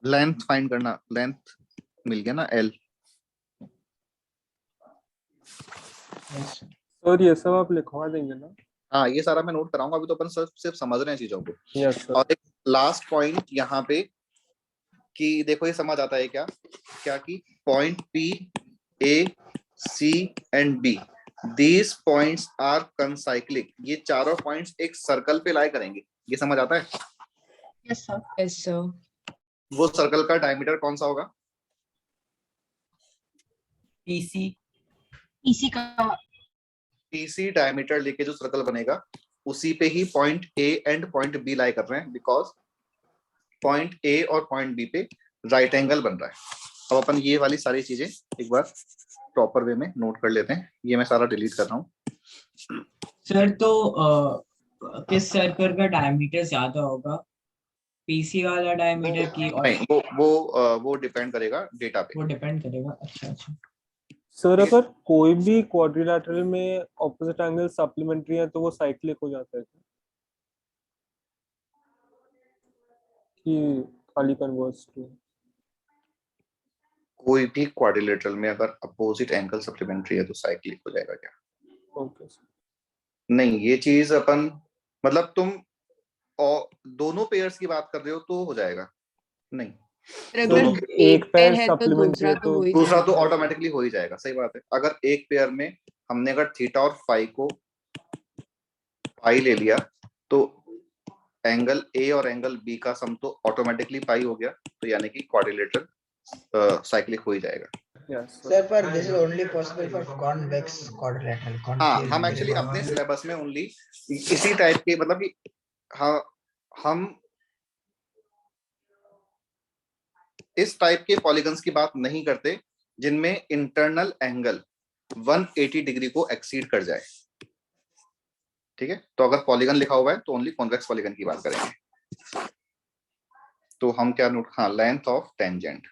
लेंथ फाइंड करना, लेंथ मिल गया ना L। यस सर ये सब आप लिखवा देंगे ना? हाँ ये सारा मैं नोट कराऊंगा, अभी तो अपन सिर्फ समझ रहे हैं चीजों को। Yes sir. और एक लास्ट पॉइंट यहाँ पे कि देखो ये समझ आता है क्या क्या कि point P A C and B, these points are concyclic। ये चारों पॉइंट्स एक सर्कल पे लाई करेंगे। ये समझ आता है? Yes, sir. Yes, sir. वो सर्कल का डायमीटर कौन सा होगा? PC। PC का PC डायमीटर लेके जो सर्कल बनेगा उसी पे ही point A and point B lie कर रहे हैं, बिकॉज पॉइंट A और पॉइंट B पे राइट एंगल बन रहा है। अब अपन ये वाली सारी चीजें एक बार प्रॉपर वे में नोट कर लेते हैं। ये मैं सारा डिलीट कर रहा हूँ। सर तो किस सर्कल का डायमीटर ज्यादा होगा, PC वाला डायमीटर की? और नहीं, वो डिपेंड करेगा डेटा पे। वो डिपेंड करेगा। अच्छा अच्छा। सर अगर कोई भी क्वाड्रिलेटरल में ऑपोजिट एंगल सप्लीमेंट्री है तो वो साइक्लिक हो जाता है कि खाली कन्वर्स टू? कोई भी क्वाड्रिलेटरल में अगर अपोजिट एंगल सप्लीमेंट्री है तो साइक्लिक हो जाएगा क्या? Okay sir. नहीं, ये चीज अपन मतलब तुम और दोनों पेयर्स की बात कर रहे हो तो हो जाएगा। नहीं, अगर एक पेयर है तो दूसरा तो हो ही दूसरा तो जाएगा। ऑटोमेटिकली हो ही जाएगा। सही बात है। अगर एक पेयर में हमने अगर थीटा और फाई को पाई ले लिया तो एंगल A और एंगल B का सम तो ऑटोमेटिकली पाई हो गया, तो यानी कि क्वाड्रिलेटरल साइक्लिक हो ही जाएगा। सर पर this is only possible for convex quadrilateral. हाँ, हम एक्चुअली अपने सिलेबस में ओनली इसी टाइप के मतलब कि हाँ, हम इस टाइप के पॉलीगन्स की बात नहीं करते जिनमें इंटरनल एंगल 180 डिग्री को एक्सीड कर जाए। ठीक है, तो अगर पॉलीगन लिखा हुआ है तो ओनली कॉन्वेक्स पॉलीगन की बात करेंगे। तो हम क्या नोट, हाँ, length of tangent.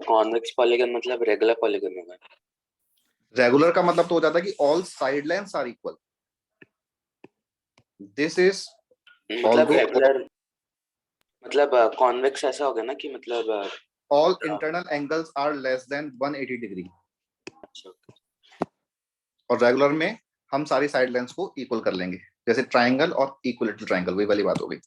Convex polygon मतलब रेगुलर पॉलीगन होगा। रेगुलर का मतलब तो हो जाता है कि all side lengths are equal. This is मतलब रेगुलर मतलब कॉन्वेक्स ऐसा होगा ना कि मतलब all internal angles are less than 180 degree. और रेगुलर में हम सारी साइड लेंथ्स को इक्वल कर लेंगे, जैसे ट्रायंगल और इक्विलेटरल ट्रायंगल, वही वाली बात हो गई।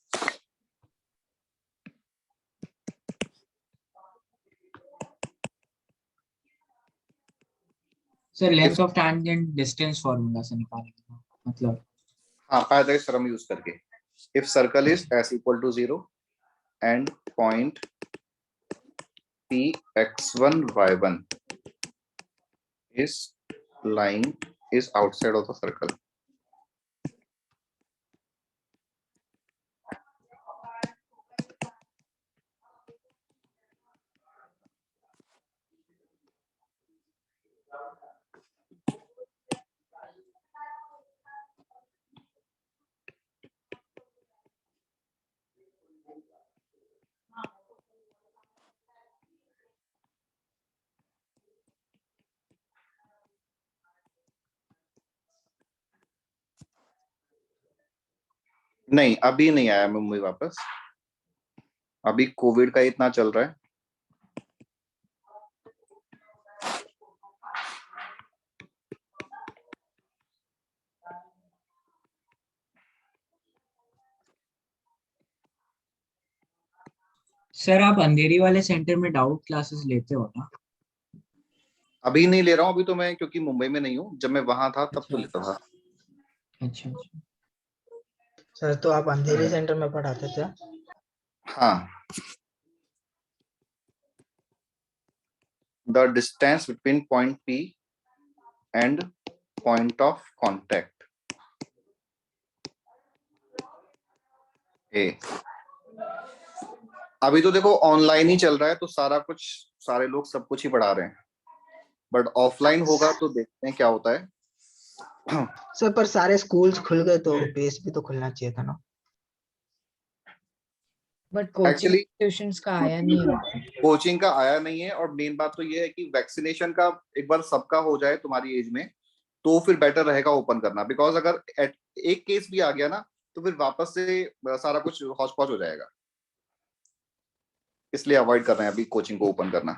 Sir length of tangent distance formula से निकालेंगे मतलब। हाँ, पाइथागोरस थ्योरम यूज करके। If circle is s equal to 0 and point p x1 y1 is lying is outside of the circle, नहीं अभी नहीं आया मुंबई वापस, अभी कोविड का इतना चल रहा है। सर आप अंधेरी वाले सेंटर में डाउट क्लासेस लेते हो ना? अभी नहीं ले रहा हूँ, अभी तो मैं क्योंकि मुंबई में नहीं हूँ, जब मैं वहां था तब तो लेता था। अच्छा अच्छा। सर तो आप अंधेरी सेंटर में पढ़ाते थे? हाँ, the distance between point P and point of contact A। अभी तो देखो ऑनलाइन ही चल रहा है, तो सारा कुछ, सारे लोग सब कुछ ही पढ़ा रहे हैं, बट ऑफलाइन होगा तो देखते हैं क्या होता है। सर पर सारे स्कूल्स खुल गए तो बेस भी तो खुलना चाहिए था ना। बट कोचिंग एक्चुअली ट्यूशंस का आया नहीं है। कोचिंग का आया नहीं है, और मेन बात तो ये है कि वैक्सीनेशन का एक बार सबका हो जाए तुम्हारी एज में तो फिर बेटर रहेगा ओपन करना, बिकॉज अगर एक केस भी आ गया ना तो फिर वापस से सारा कुछ हौच पौच हो जाएगा, इसलिए अवॉइड कर रहे हैं अभी कोचिंग को ओपन करना।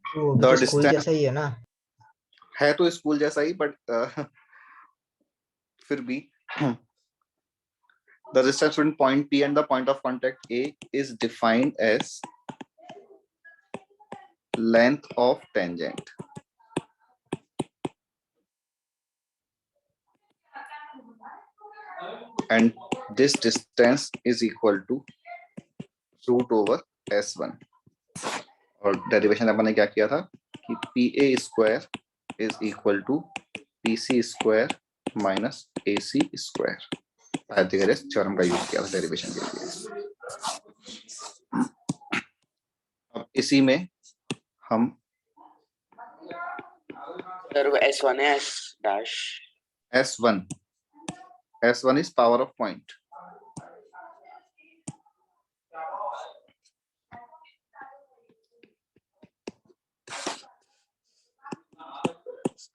वो भी तो स्कूल जैसा ही है ना। है तो स्कूल जैसा ही, बट फिर भी the distance between point P and the point of contact A is defined as length of tangent. And this distance is equal to root over S1. और डेरिवेशन अपन ने क्या किया था कि PA square is equal to PC square minus AC square. Pythagoras theorem का यूज किया था डेरिवेशन के लिए। अब इसी में हम S1 है S dash S1 is power of point,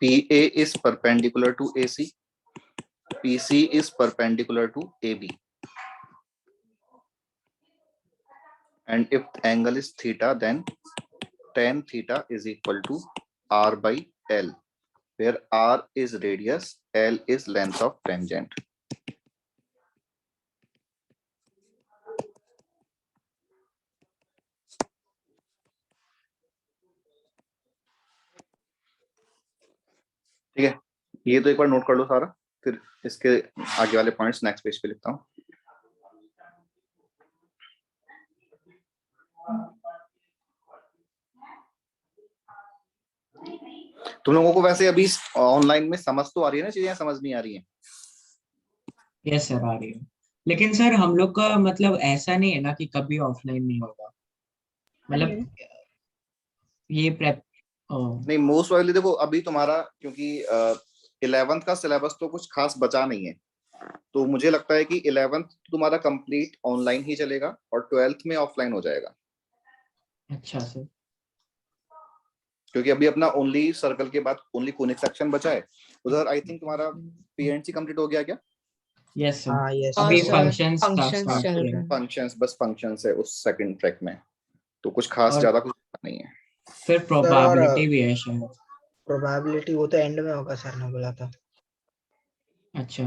PA is perpendicular to AC, PC is perpendicular to AB, and if the angle is theta, then tan theta is equal to R by L, where R is radius, L is length of tangent. ठीक है, ये तो एक बार नोट कर लो सारा, फिर इसके आगे वाले पॉइंट्स नेक्स्ट पेज पे लिखता हूँ। तुम लोगों को वैसे अभी ऑनलाइन में समझ तो आ रही है ना चीजें, समझ नहीं आ रही है? यस सर आ रही है, लेकिन सर हम लोग का मतलब ऐसा नहीं है ना कि कभी ऑफलाइन नहीं होगा। मतलब ये प्रेप नहीं, मोस्ट प्रॉबेबली देखो अभी तुम्हारा, क्योंकि 11th का सिलेबस तो कुछ खास बचा नहीं है, तो मुझे लगता है कि 11th तुम्हारा कंप्लीट ऑनलाइन ही चलेगा और 12th में ऑफलाइन हो जाएगा, अच्छा सर। क्योंकि अभी अपना ओनली सर्कल के बाद ओनली कोनिक सेक्शन बचा है। उधर आई थिंक तुम्हारा पीएनसी कंप्लीट हो गया क्या? यस सर, हाँ यस अभी सर, फंक्शंस functions स्टार्ट चल किए रहे हैं। फंक्शंस, बस फंक्शंस है उस सेकंड ट्रैक में, तो कुछ खास और ज्यादा कुछ नहीं है। फिर सर, और प्रोबेबिलिटी भी है शायद। प्रोबेबिलिटी वो तो एंड में होगा, सर ने बोला था। अच्छा,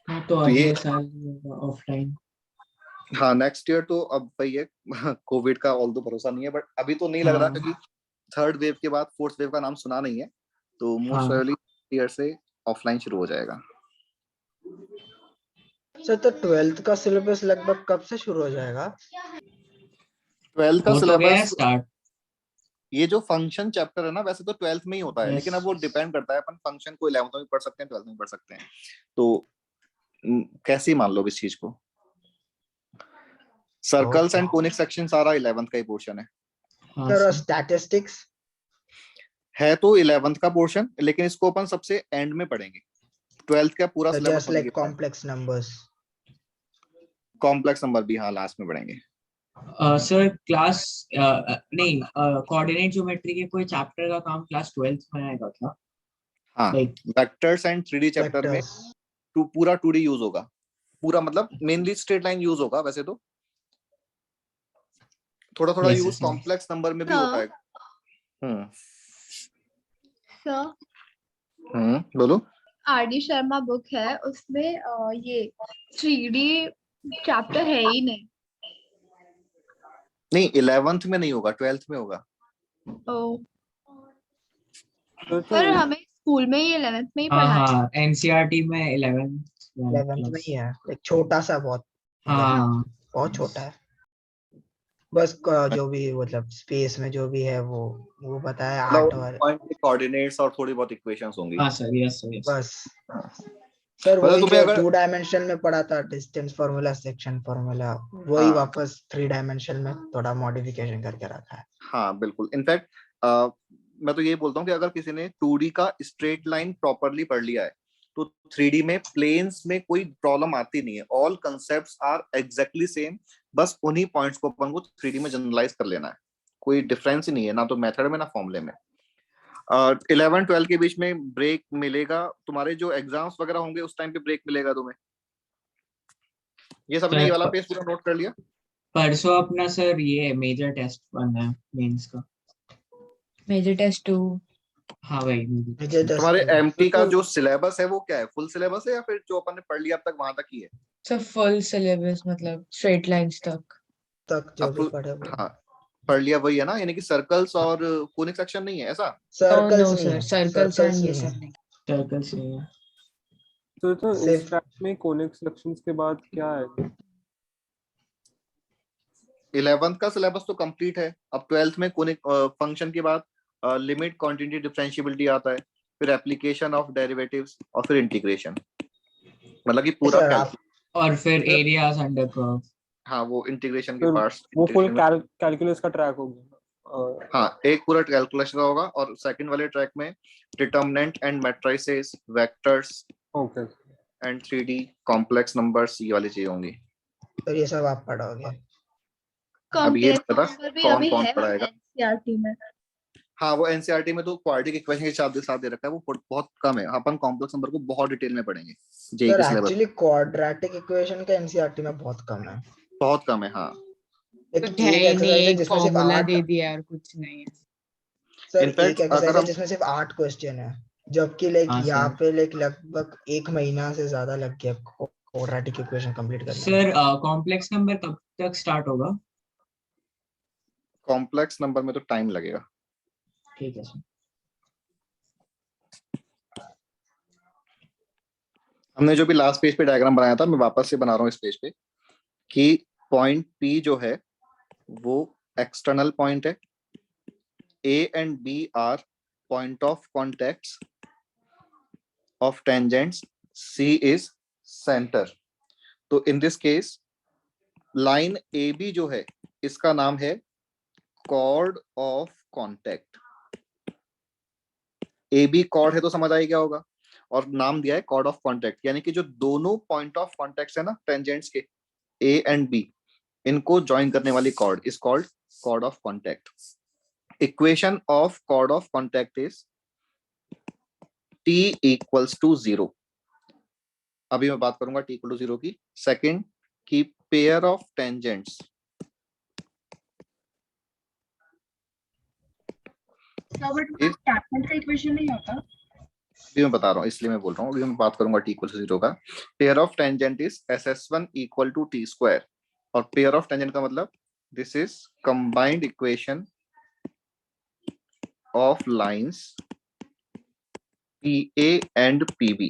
हाँ तो तो ये अगले साल ऑफलाइन। हाँ, नेक्स्ट ईयर तो अब भाई है कोविड का ऑल तो भरोसा नहीं है, बट अभी तो नहीं लग रहा, हाँ क्योंकि थर्ड वेव के बाद फोर्थ वेव का नाम सुना नहीं है, तो मोस्ट हाँ प्रोबेबली ईयर से ऑफलाइन शुरू हो जाएगा। सर तो 12th का सिलेबस लगभग कब से शुरू हो जाएगा? 12th का हो तो गया है सिलेबस, स्टार्ट। ये जो फंक्शन चैप्टर है ना, वैसे तो 12th में ही होता है, Yes. लेकिन अब वो डिपेंड करता है, अपन फंक्शन को 11th में भी पढ़ सकते हैं, 12th में भी पढ़ सकते हैं, तो कैसे मान लो इस चीज को। सर्कल्स एंड कोनिक सेक्शन सारा 11th का ही पोर्शन है। हाँ सर और सर, स्टैटिस्टिक्स? है तो 11th का पोर्शन, लेकिन इसको अपन सबसे एंड में पढ़ेंगे। 12th का पूरा syllabus just like complex numbers. Complex number भी हाँ लास्ट में पढ़ेंगे। सर क्लास नहीं, कोऑर्डिनेट ज्योमेट्री के कोई चैप्टर का काम क्लास 12th में आएगा क्या? हाँ, like vectors and 3D chapter में पूरा 2D यूज होगा, पूरा मतलब मेनली स्ट्रेट लाइन यूज होगा, वैसे तो थोड़ा थोड़ा Yes, use yes, yes. Complex number में भी होता है। बोलो। आरडी शर्मा बुक है, उसमें ये 3D चैप्टर है ही नहीं। नहीं, 11th में नहीं होगा, 12th में होगा। पर हमें स्कूल में ही 11th में ही हाँ पढ़ाया। हाँ, एनसीईआरटी में 11th में ही है, एक छोटा सा, बहुत हाँ बहुत छोटा है, बस जो भी मतलब स्पेस में जो भी है वो बताया 8 और पॉइंट के कोऑर्डिनेट्स और थोड़ी बहुत इक्वेशंस होंगी। हाँ सर, यस सर, यस। बस सर मतलब वही तुम्हें जो अगर 2 डायमेंशन में पढ़ा था, डिस्टेंस फार्मूला, सेक्शन फार्मूला, वही हाँ वापस 3 डायमेंशन में थोड़ा मॉडिफिकेशन करके रखा है। हाँ बिल्कुल, इनफैक्ट मैं तो ये बोलता हूँ कि अगर किसी ने 2D का स्ट्रेट लाइन प्रॉपरली पढ़ लिया है, तो 3D में प्लेन्स में कोई प्रॉब्लम आती नहीं है, all concepts are exactly same, बस उन्हीं पॉइंट्स को अपन को 3D में जनरलाइज कर लेना है, कोई डिफरेंस ही नहीं है, ना तो मेथड में ना फॉर्मूले में। 11-12 के बीच में ब्रेक मिलेगा, तुम्हारे जो एग्जाम्स वगैरह होंगे उस टाइम पे ब्रेक मिलेगा तुम्हें। ये सबने ये वाला पेज पूरा नोट कर लिया? परसों अपना सर ये मेजर टेस्ट 1 है मेंस का। Major test 2। हाँ भाई, तुम्हारे एमटी का जो सिलेबस है वो क्या है, फुल सिलेबस है या फिर जो अपन ने पढ़ लिया अब तक वहां तक ही है? सर फुल सिलेबस मतलब स्ट्रेट लाइंस तक जो भी पढ़े वो। हाँ, पढ़ लिया वही है ना, यानी कि सर्कल्स और कोनिक सेक्शन नहीं है ऐसा? सर्कल्स नो नहीं सर, है, सर्कल्स एंड ये नहीं है। सब नहीं। सर्कल्स नहीं है। तो इस सिर्फ ट्रैक में कोनिक सेक्शंस के बाद क्या है? 11th का सिलेबस तो कंप्लीट है, अब 12th में कोनिक फंक्शन के बाद लिमिट, क्वांटिटी, डिफरेंशिएबिलिटी आता है, फिर एप्लीकेशन ऑफ डेरिवेटिव्स और फिर इंटीग्रेशन, मतलब कि पूरा सर कैलकुलस। और फिर एरियाज अंडर कर्व। हाँ, वो इंटीग्रेशन के फिर पार्ट्स, वो फुल कैलकुलस का ट्रैक होगा। हाँ, एक पूरा कैलकुलस का होगा, और सेकंड वाले ट्रैक में determinant and matrices, vectors okay and 3D complex numbers, ये वाली चीजें होंगी। तो ये सब आप पढ़ोगे? अब ये पता भी कौन अभी कौन है पढ़ाएगा? एनसीईआरटी में। हाँ, वो एनसीईआरटी में तो क्वाड्रेटिक इक्वेशन के साथ दे रखा है, वो बहुत कम है, अपन कॉम्प्लेक्स नंबर को बहुत डिटेल में पढ़ेंगे जेई सर के सिलेबस। एक्चुअली क्वाड्रेटिक इक्वेशन का एनसीईआरटी में बहुत कम है, बहुत कम है हाँ। एक कुछ है ही नहीं, एक्सरसाइज है एक जिसमें सिर्फ फॉर्मूला 8, दे दिया और कुछ नहीं है। सर इनफैक्ट एक एक्सरसाइज अगर है हम जिसमें सिर्फ 8 क्वेश्चन है, जबकि लाइक हाँ यहाँ सर। पे लाइक लगभग 1 महीना से ज्यादा लग गया क्वाड्रेटिक इक्वेशन कंप्लीट करने में। सर कॉम्प्लेक्स नंबर कब तक स्टार्ट होगा? कॉम्प्लेक्स नंबर में तो टाइम लगेगा। ठीक है सर। हमने जो भी लास्ट पेज पे डायग्राम बनाया था, मैं वापस से बना रहा हूँ इस पेज पे, कि पॉइंट P जो है वो एक्सटर्नल पॉइंट है, A and B are point of contacts of tangents, C is centre. तो in this case line A B जो है इसका नाम है chord of contact. A B chord है तो समझ आएगा क्या होगा, और नाम दिया है कॉर्ड ऑफ कॉन्टैक्ट, यानी कि जो दोनों पॉइंट ऑफ कॉन्टैक्ट है ना टेंजेंट्स के ए एंड बी, इनको ज्वाइन करने वाली chord is called chord of contact. Equation of chord of contact is t equals to 0। अभी मैं बात करूंगा t इक्वल टू 0 की। सेकंड की पेयर ऑफ टेंजेंट्स का इक्वेशन नहीं होता। अभी मैं बता रहा हूँ, इसलिए मैं बोल रहा हूँ, अभी मैं बात करूंगा t इक्वल टू 0 का। Pair of tangent is ss1 equal to t square, और पेयर ऑफ टेंजेंट का मतलब this is combined equation of lines PA and PB.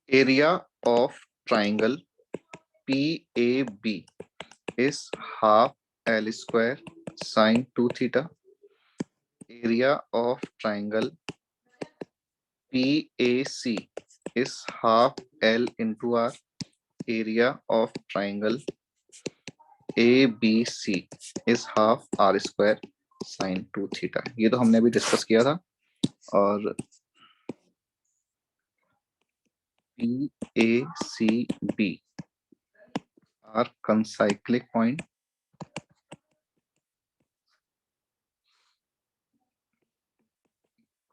Area of triangle PAB is half L square sine 2 theta. Area of triangle PAC is half L into R. Area of triangle ABC is half R square sin 2 theta. ये तो हमने अभी डिस्कस किया था। और PACB are concyclic point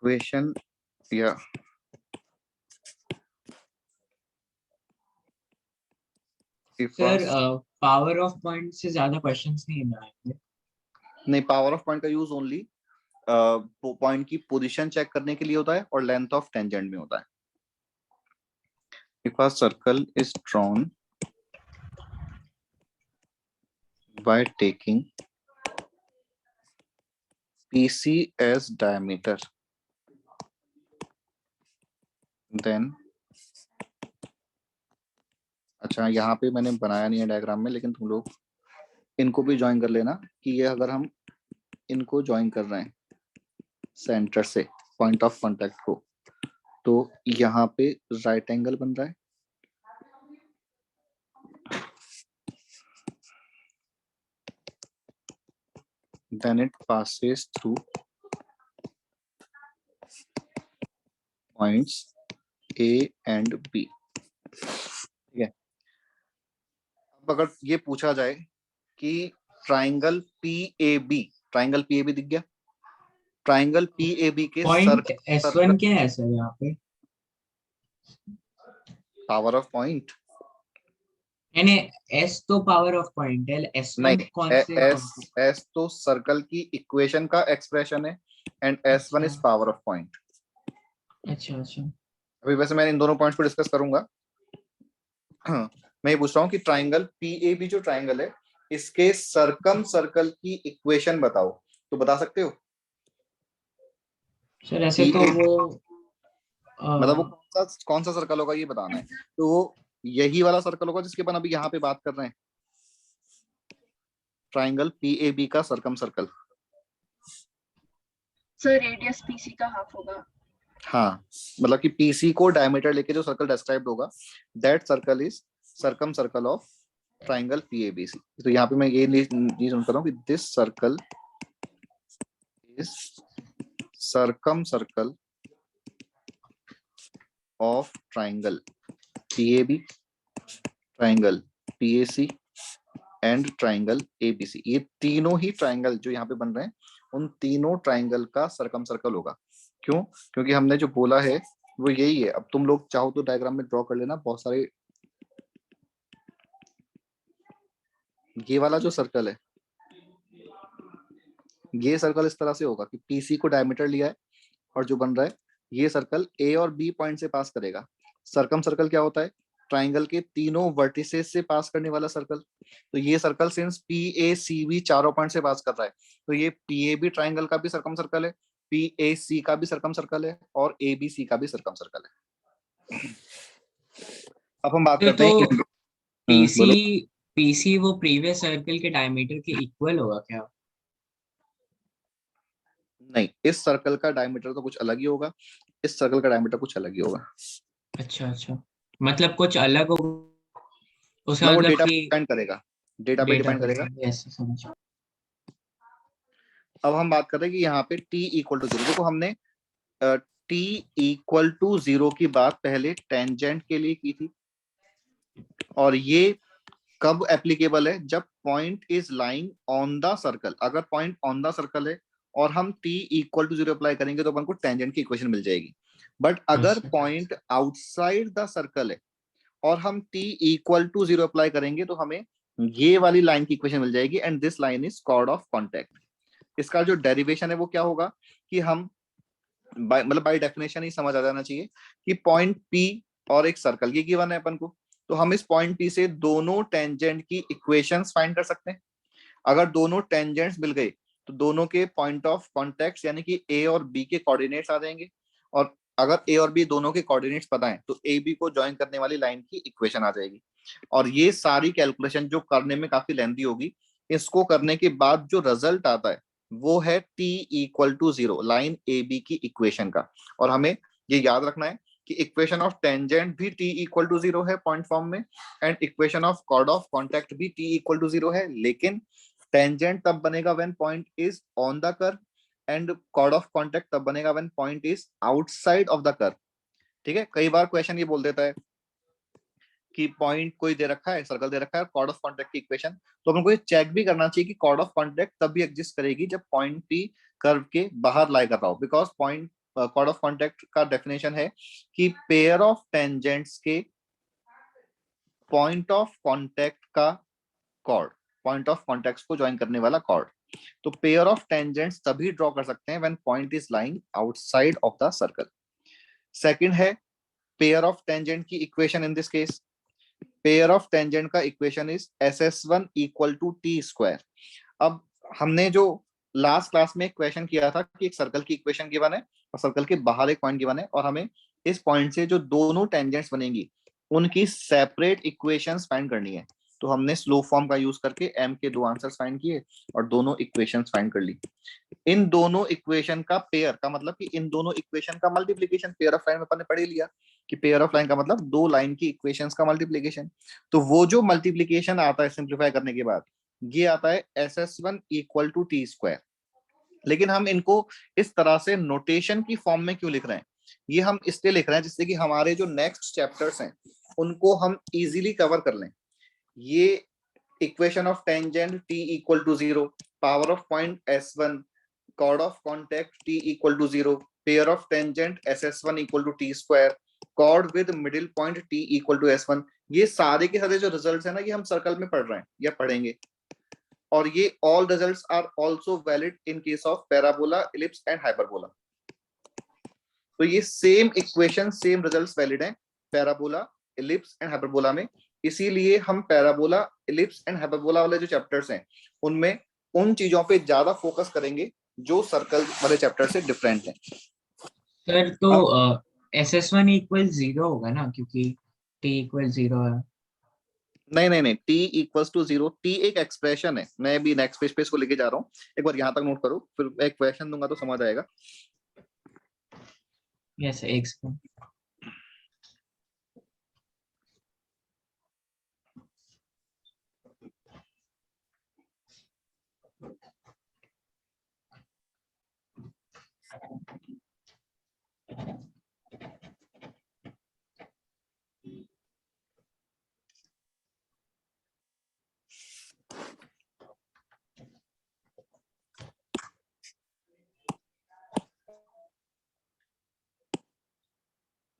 equation या सर पावर ऑफ पॉइंट से ज्यादा क्वेश्चंस नहीं आएंगे। नहीं, पावर ऑफ पॉइंट का यूज ओनली पॉइंट की पोजीशन चेक करने के लिए होता है और लेंथ ऑफ टेंजेंट में होता है। If a circle is drawn by taking PC as diameter, then अच्छा यहाँ पे मैंने बनाया नहीं है डायग्राम में, लेकिन तुम लोग इनको भी ज्वाइन कर लेना कि ये अगर हम इनको ज्वाइन कर रहे हैं सेंटर से पॉइंट ऑफ कांटेक्ट को, तो यहाँ पे राइट एंगल बन रहा है, then it passes through points A and B। ठीक है, अब अगर ये पूछा जाए कि ट्राइंगल PAB दिख गया, ट्राइंगल PAB के पॉइंट S1 क्या है सर यहाँ पे? पावर ऑफ पॉइंट यानी S तो पावर ऑफ पॉइंट है, S1 नहीं, कौन से S तो सर्कल की इक्वेशन का एक्सप्रेशन है and S1 is power of point. अच्छा अच्छा, अभी वैसे मैं इन दोनों पॉइंट्स को डिस्कस करूंगा। मैं ये पूछ रहा हूँ कि ट्राइंगल PAB जो ट्राइंगल है इसके सर्कम सर्कल की इक्वेशन बताओ, तो बता सकते हो? सर ऐसे तो वो मतलब वो कौन सा सर्कल होगा ये बताना है, तो वो यही वाला सर्कल होगा जिसके अपन अभी यहाँ पे बात कर रहे हैं, ट्राइंगल PAB का circum circle. Sir radius PC का हाफ होगा। हाँ, मतलब कि PC को डायमीटर लेके जो सर्कल डिस्क्राइब्ड होगा, that circle is circum circle of triangle PABC। तो यहाँ पे मैं ये चीज नोट कर रहा हूँ कि this circle is circum circle of triangle PAB, triangle PAC and triangle ABC। ये तीनों ही ट्राइंगल जो यहाँ पे बन रहे हैं उन तीनों ट्राइंगल का सर्कम सर्कल होगा। क्यों? क्योंकि हमने जो बोला है वो यही है। अब तुम लोग चाहो तो डायग्राम में ड्रॉ कर लेना, बहुत सारे। ये वाला जो सर्कल है, ये सर्कल इस तरह से होगा कि PC को डायमीटर लिया है और जो बन रहा है ये सर्कल A और B पॉइंट से पास करेगा। सर्कम सर्कल क्या होता है? ट्राइंगल के तीनों वर्टिसेस से पास करने वाला सर्कल। तो ये सर्कल सिंस PACB चारों पॉइंट से पास कर रहा है, तो ये PAB ट्राइंगल का भी सर्कम सर्कल है, PAC का भी सर्कम सर्कल है और ABC का भी सर्कम सर्कल है। अब हम बात करते हैं कि PC वो प्रीवियस सर्कल के डायमीटर के इक्वल होगा क्या? नहीं, इस सर्कल का डायमीटर तो कुछ अलग ही होगा। इस सर्कल का डायमीटर कुछ अलग ही होगा। अच्छा अच्छा, मतलब कुछ अलग हो, उसका ना वो मतलब डेटा कि डिपेंड करेगा, डेटा पे डेटा डिपेंड करेगा। ऐसे समझ। अब हम बात कर रहे हैं कि यहाँ पे t इक्वल टू 0, देखो हमने t इक्वल टू 0 की बात पहले टेंजेंट के लिए की थी, और ये कब एप्लीकेबल है, जब point is lying on the circle. अगर पॉइंट ऑन द सर्कल है और हम t इक्वल टू 0 अप्लाई करेंगे तो अपन को टेंजेंट की इक्वेशन मिल जाएगी। बट अगर अच्छा। पॉइंट आउटसाइड द सर्कल है और हम t इक्वल टू 0 अप्लाई करेंगे तो हमें ये वाली लाइन की इक्वेशन मिल जाएगी, and this line is chord of contact. इसका जो डेरिवेशन है वो क्या होगा कि हम मतलब बाय डेफिनेशन ही समझ आ जाना चाहिए कि पॉइंट P और एक सर्कल ये गिवन है अपन को, तो हम इस पॉइंट P से दोनों टेंजेंट की इक्वेशंस फाइंड कर सकते हैं। अगर दोनों टेंजेंट्स मिल गए तो दोनों के पॉइंट ऑफ कॉन्टेक्ट यानी कि A और B के कोऑर्डिनेट्स आ जाएंगे, और अगर A और B दोनों के कोऑर्डिनेट्स पता है तो AB को ज्वाइन करने वाली लाइन की इक्वेशन आ जाएगी। और ये सारी कैलकुलेशन जो करने में काफी लेंथी होगी, इसको करने के बाद जो रिजल्ट आता है वो है t equal to 0 line A B की इक्वेशन का। और हमें ये याद रखना है कि इक्वेशन ऑफ टेंजेंट भी t इक्वल टू 0 है पॉइंट फॉर्म में, and equation of chord of contact भी t इक्वल टू 0 है, लेकिन टेंजेंट तब बनेगा when point is on the curve, and chord of contact तब बनेगा when point is outside of the curve. ठीक है, कई बार क्वेश्चन ये बोल देता है कि पॉइंट कोई दे रखा है, सर्कल दे रखा है, कॉर्ड ऑफ कॉन्टेक्ट की इक्वेशन, तो हमको ये चेक भी करना चाहिए कि कॉर्ड ऑफ कॉन्टेक्ट तब भी एग्जिस्ट करेगी जब पॉइंट पी कर्व के बाहर लाई कर रहा हो, because point chord of contact का डेफिनेशन है कि पेयर ऑफ टेंजेंट्स के पॉइंट ऑफ कॉन्टेक्ट का कॉर्ड, पॉइंट ऑफ कॉन्टेक्ट को ज्वाइन करने वाला कॉर्ड। तो पेयर ऑफ टेंजेंट्स तभी ड्रॉ कर सकते हैं when point is lying outside of the circle. Second है पेयर ऑफ टेंजेंट की equation, in this case pair of tangent का equation is SS1 equal to T square. अब हमने जो लास्ट क्लास में क्वेश्चन किया था कि एक सर्कल की इक्वेशन गिवन है और सर्कल के बाहर एक पॉइंट गिवन है, और हमें इस पॉइंट से जो दोनों टेंजेंट्स बनेंगी उनकी सेपरेट इक्वेशंस फाइंड करनी है। तो हमने स्लो फॉर्म का यूज करके m के दो आंसर्स फाइंड किए और दोनों इक्वेशंस फाइंड कर ली। इन दोनों इक्वेशन का पेयर का मतलब कि इन दोनों इक्वेशन का मल्टीप्लिकेशन, पेयर ऑफ लाइन में अपन ने पढ़ ही लिया कि पेयर ऑफ लाइन का मतलब दो लाइन की इक्वेशंस का मल्टीप्लिकेशन। तो वो जो मल्टीप्लिकेशन आता है सिंप्लीफाई करने के बाद, ये आता है SS1 equal to T square. लेकिन हम इनको इस तरह से नोटेशन की फॉर्म में क्यों लिख रहे हैं? ये हम इसलिए लिख रहे हैं जिससे कि हमारे जो नेक्स्ट चैप्टर्स हैं उनको हम इजीली कवर कर लें। ये equation of tangent t equal to 0, power of point S1, chord of contact t equal to 0, pair of tangent SS1 equal to t square, chord with middle point t equal to S1, ये सारे के सारे जो रिजल्ट्स है ना, ये हम सर्कल में पढ़ रहे हैं या पढ़ेंगे, और ये all results are also valid in case of parabola, ellipse and hyperbola. तो ये same equation same results valid हैं पैराबोला, इलिप्स एंड हाइपरबोला में। इसीलिए हम पैराबोला, इलिप्स एंड हाइपरबोला वाले जो चैप्टर्स हैं उनमें उन चीजों पे ज्यादा फोकस करेंगे जो सर्कल वाले चैप्टर से डिफरेंट है। सर तो SS1 इक्वल 0 होगा ना, क्योंकि t इक्वल 0 है। नहीं नहीं नहीं, t इक्वल्स टू 0, t एक एक्सप्रेशन है। मैं भी नेक्स्ट पेज पे इसको लेके जा रहा हूँ, एक बार यहाँ तक नोट करो, फिर एक क्वेश्चन दूंगा तो समझ आएगा। यस, एक सेकंड।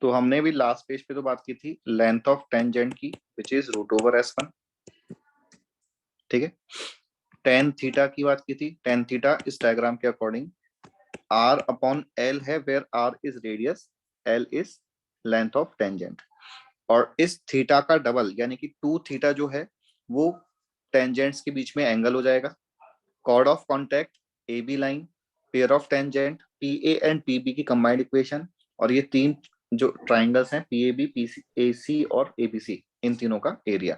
तो हमने भी लास्ट पेज पे तो बात की थी लेंथ ऑफ टेंजेंट की, which is root over S1। ठीक है, टेन थीटा की बात की थी। टेन थीटा इस डायग्राम के अकॉर्डिंग r अपॉन l है, where r is radius, l is length of tangent, और इस थीटा का डबल यानी कि 2 थीटा जो है वो टेंजेंट्स के बीच में एंगल हो जाएगा। Chord of contact AB line, pair of tangent PA and PB की कंबाइंड इक्वेशन, और ये तीन जो ट्राइंगल्स हैं PAB, AC और ABC, इन तीनों का एरिया।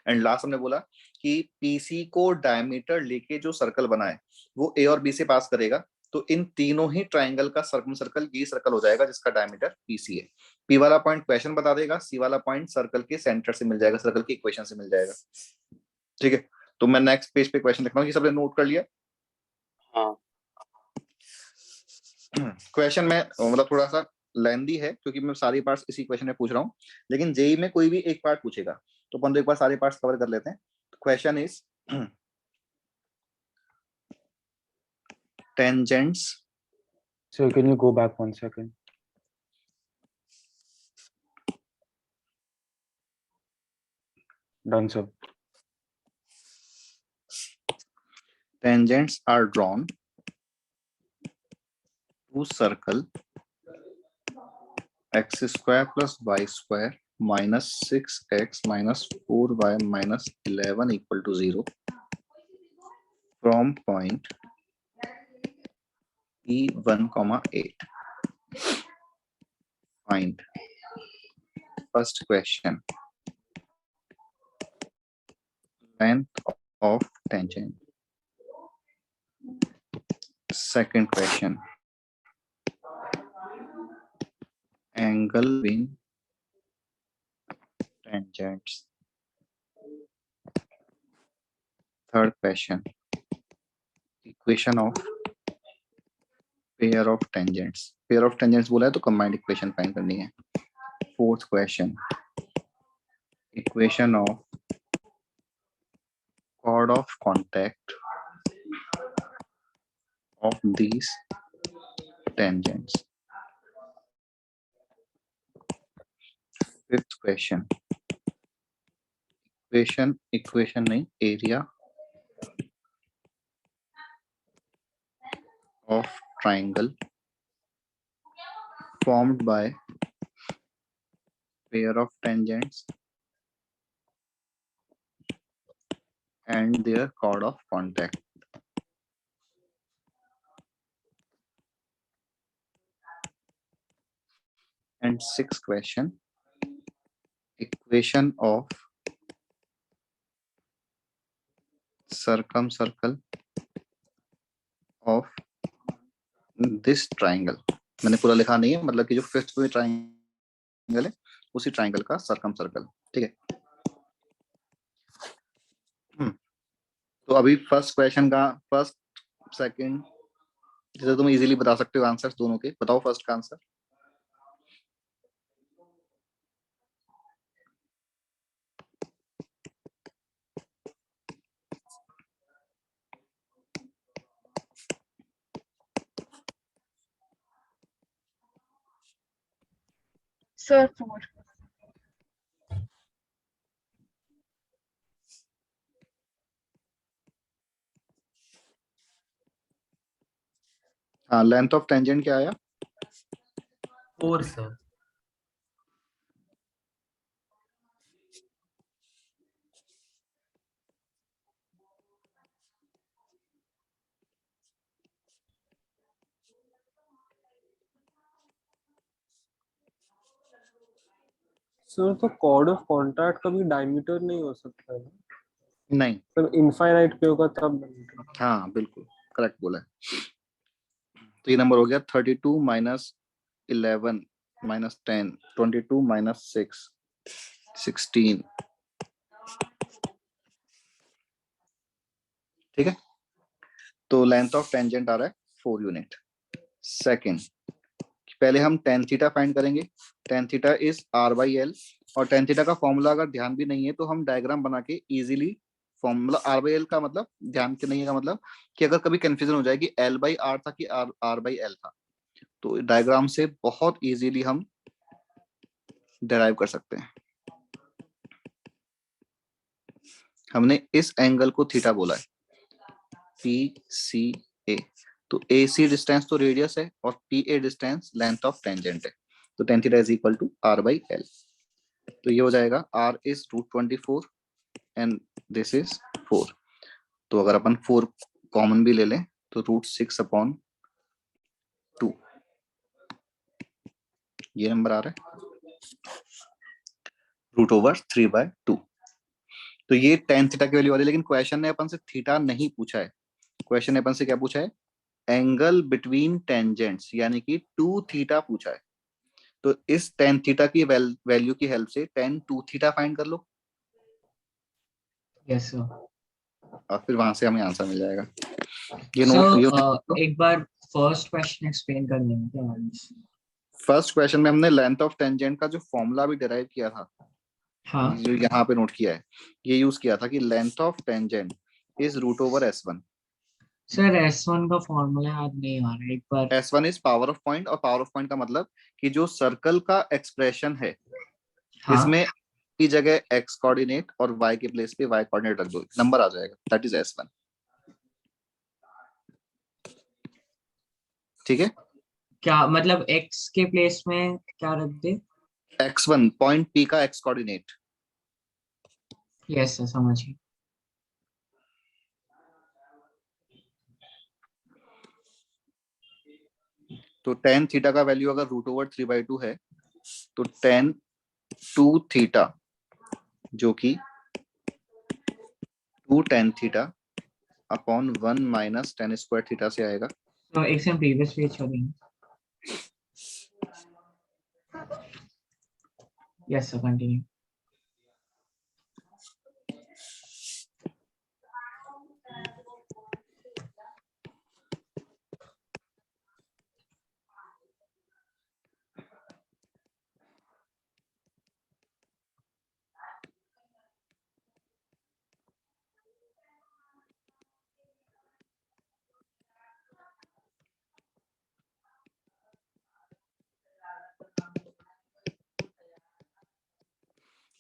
एंड लास्ट हमने बोला कि PC को डायमीटर लेके जो सर्कल बना है वो A और B से पास करेगा, तो इन तीनों ही ट्राइंगल का सर्कम सर्कल ये सर्कल हो जाएगा जिसका डायमीटर पीसी है। पी वाला पॉइंट क्वेश्चन बता देगा, सी वाला पॉइंट सर्कल के सेंटर से मिल जाएगा, सर्कल की इक्वेशन से मिल जाएगा। ठीक है, तो मैं नेक्स्ट पेज पे क्वेश्चन लिख रहा हूँ, ये सबने नोट कर लिया? हाँ क्वेश्चन में मतलब थोड़ा सा लेंदी है क्योंकि मैं सारी पार्ट्स इसी क्वेश्चन में पूछ रहा हूँ, लेकिन जेई में कोई भी एक पार्ट पूछेगा तो अपन एक बार सारे पार्ट्स कवर कर लेते हैं। Question is tangents So can you go back 1 second? Done, sir. tangents are drawn to circle x square plus y square minus 6x minus 4y minus 11 equal to 0 from point P1, 8. Find first question, length of tangent. Second question, angle between tangents. Third question, equation of pair of tangents. Pair of tangents बोला है तो combined equation फाइंड करनी है। Fourth question, equation of chord of contact of these tangents. Fifth question, equation नहीं, area of triangle formed by pair of tangents and their chord of contact. And sixth question, equation of circumcircle of this triangle. मैंने पूरा लिखा नहीं है, मतलब कि जो फिफ्थ में ट्राइंगल है उसी ट्राइंगल का सर्कमसर्कल। ठीक है, तो अभी फर्स्ट क्वेश्चन का फर्स्ट सेकंड जैसे तुम इजीली बता सकते हो आंसर्स दोनों के, बताओ फर्स्ट का आंसर। Sir, 4. हाँ, लेंथ ऑफ टेंजेंट क्या आया? 4 सर। सर तो कॉर्ड ऑफ कॉन्टैक्ट कभी डायमीटर नहीं हो सकता है ना? नहीं, तो इनफाइनाइट पे होगा तब diameter। हाँ बिल्कुल करेक्ट बोला है। तो ये नंबर हो गया 32 माइनस 11 माइनस 10, 22 माइनस 6, 16। ठीक है, तो लेंथ ऑफ टेंजेंट आ रहा है 4 यूनिट। सेकंड, पहले हम tan थीटा फाइंड करेंगे। tan थीटा इज r/l और tan थीटा का फॉर्मूला अगर ध्यान भी नहीं है तो हम डायग्राम बना के इजीली फॉर्मूला r/l का मतलब ध्यान के नहीं है का मतलब कि अगर कभी कंफ्यूजन हो जाए कि l/r था कि r/l था, तो डायग्राम से बहुत इजीली हम डिराइव कर सकते हैं। हमने इस एंगल को थीटा बोला है, PCA, तो AC डिस्टेंस तो रेडियस है और PA distance length of tangent है, तो tan theta is equal to r/l। तो ये हो जाएगा r is √24 and this is 4। तो अगर अपन 4 कॉमन भी ले लें तो √6/2 ये नंबर आ रहा है, √3/2। तो ये tan थीटा की वैल्यू आ रही है, लेकिन क्वेश्चन ने अपन से थीटा नहीं पूछा है, क्वेश्चन ने अपन से क्या पूछा है? एंगल बिटवीन टेंजेंट्स यानी कि 2 थीटा पूछा है, तो इस tan थीटा की वैल्यू की हेल्प से tan 2 थीटा फाइंड कर लो यस सर। और फिर वहां से हमें आंसर मिल जाएगा। ये नोट सर एक बार फर्स्ट क्वेश्चन एक्सप्लेन कर लेंगे क्या? फर्स्ट क्वेश्चन में हमने लेंथ ऑफ टेंजेंट का जो फॉर्मूला भी डिराइव किया था, हाँ जो यहाँ पे नोट किया है, ये यूज किया था कि length of tangent is root over S1। Sir S1 का फॉर्मूला याद नहीं आ रहा, एक बार। S1 is power of point, और पावर ऑफ पॉइंट का मतलब कि जो सर्कल का एक्सप्रेशन है, हाँ इसमें की जगह x कोऑर्डिनेट और y के प्लेस पे y कोऑर्डिनेट रख दो, नंबर आ जाएगा, दैट इज S1। ठीक है, क्या मतलब x के प्लेस में क्या रख दे? x1 पॉइंट P का x कोऑर्डिनेट। यस सर, समझिए। तो tan थीटा का वैल्यू अगर रूट ओवर 3/2 है, तो tan 2 थीटा जो कि 2 tan theta upon 1 minus tan square theta से आएगा। तो एक सेकंड प्रीवियस पेज छोड़ेंगे। Yes sir, continue.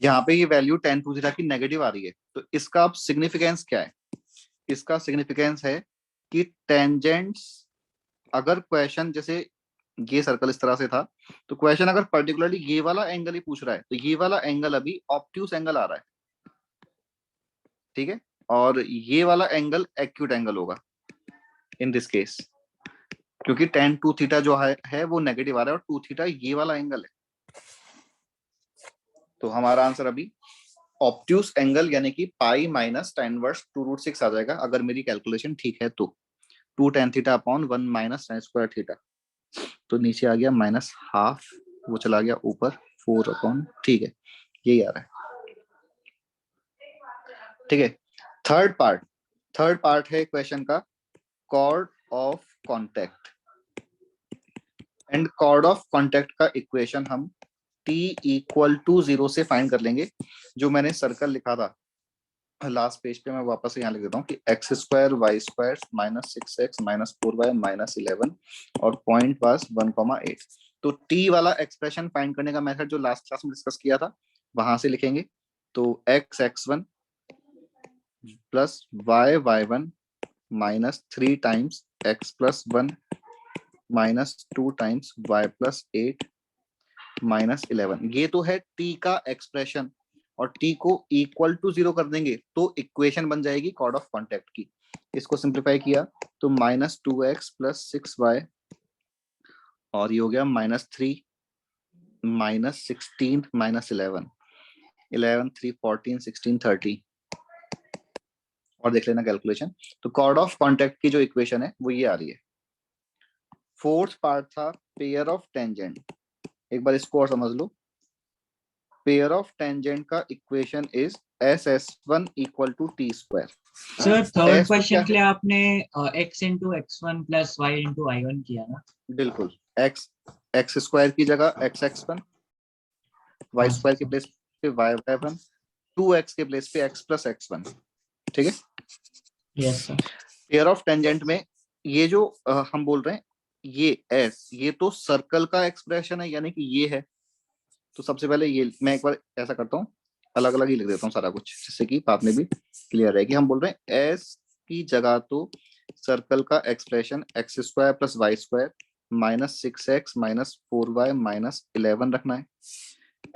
यहाँ पे ये वैल्यू tan 2 थीटा की नेगेटिव आ रही है, तो इसका अब सिग्निफिकेंस क्या है? इसका सिग्निफिकेंस है कि टेंजेंट्स, अगर क्वेश्चन जैसे ये सर्कल इस तरह से था, तो क्वेश्चन अगर पर्टिकुलरली ये वाला एंगल ही पूछ रहा है, तो ये वाला एंगल अभी ऑब्ट्यूस एंगल आ रहा है, ठीक है, और ये वाला एंगल एक्यूट एंगल होगा इन दिस केस, क्योंकि tan 2 थीटा जो है वो नेगेटिव आ रहा है और 2 थीटा ये वाला एंगल है। तो हमारा आंसर अभी ऑब्ट्यूस एंगल यानी कि पाई माइनस tan इनवर्स 2√6 आ जाएगा, अगर मेरी कैलकुलेशन ठीक है तो 2 tan theta upon 1 minus tan square theta, तो नीचे आ गया माइनस हाफ, वो चला गया ऊपर 4 अपॉन, ठीक है, यही आ रहा है। ठीक है, थर्ड पार्ट है क्वेश्चन का chord of contact, and chord of contact का इक्वेशन हम t इक्वल टू 0 से फाइंड कर लेंगे। जो मैंने सर्कल लिखा था लास्ट पेज पे, मैं वापस यहाँ लिख देता हूँ कि x square y square minus 6x minus 4y minus 11 और पॉइंट वाज 1,8। तो t वाला एक्सप्रेशन फाइंड करने का मेथड जो लास्ट क्लास में डिस्कस किया था, वहां से लिखेंगे। तो x(x1) plus y(y1) minus 3 times x plus 1 minus 2 times y plus 8 minus 11, ये तो है t का एक्सप्रेशन, और t को इक्वल टू 0 कर देंगे तो इक्वेशन बन जाएगी कॉर्ड ऑफ कॉन्टैक्ट की। इसको सिंप्लीफाई किया तो माइनस 2x प्लस 6y, और ये हो गया माइनस 3 माइनस 16 माइनस 11, 11 3 14 16 30, और देख लेना कैलकुलेशन। तो कॉर्ड ऑफ कॉन्टैक्ट की जो इक्वेशन है वो ये आ रही है। फोर्थ पार्ट था पेयर ऑफ टेंजेंट, एक बार इसको और समझ लो। पेयर ऑफ टेंजेंट का equation is SS1 equal to t square. Sir third S तो क्वेश्चन क्या के लिए आपने x into x1 plus y into y1 किया ना? बिल्कुल, x स्क्वायर की जगह x(x1), y स्क्वायर के प्लेस पे y(y1), 2x के प्लेस पे x प्लस x1, ठीक है। Yes sir. Pair of tangent में ये जो हम बोल रहे हैं, ये s, ये तो सर्कल का एक्सप्रेशन है, यानी कि ये है। तो सबसे पहले ये मैं एक बार ऐसा करता हूँ, अलग अलग ही लिख देता हूँ सारा कुछ, जिससे कि बात में भी क्लियर है कि हम बोल रहे हैं s की जगह तो सर्कल का expression x square plus y square minus 6x minus 4y minus 11 रखना है।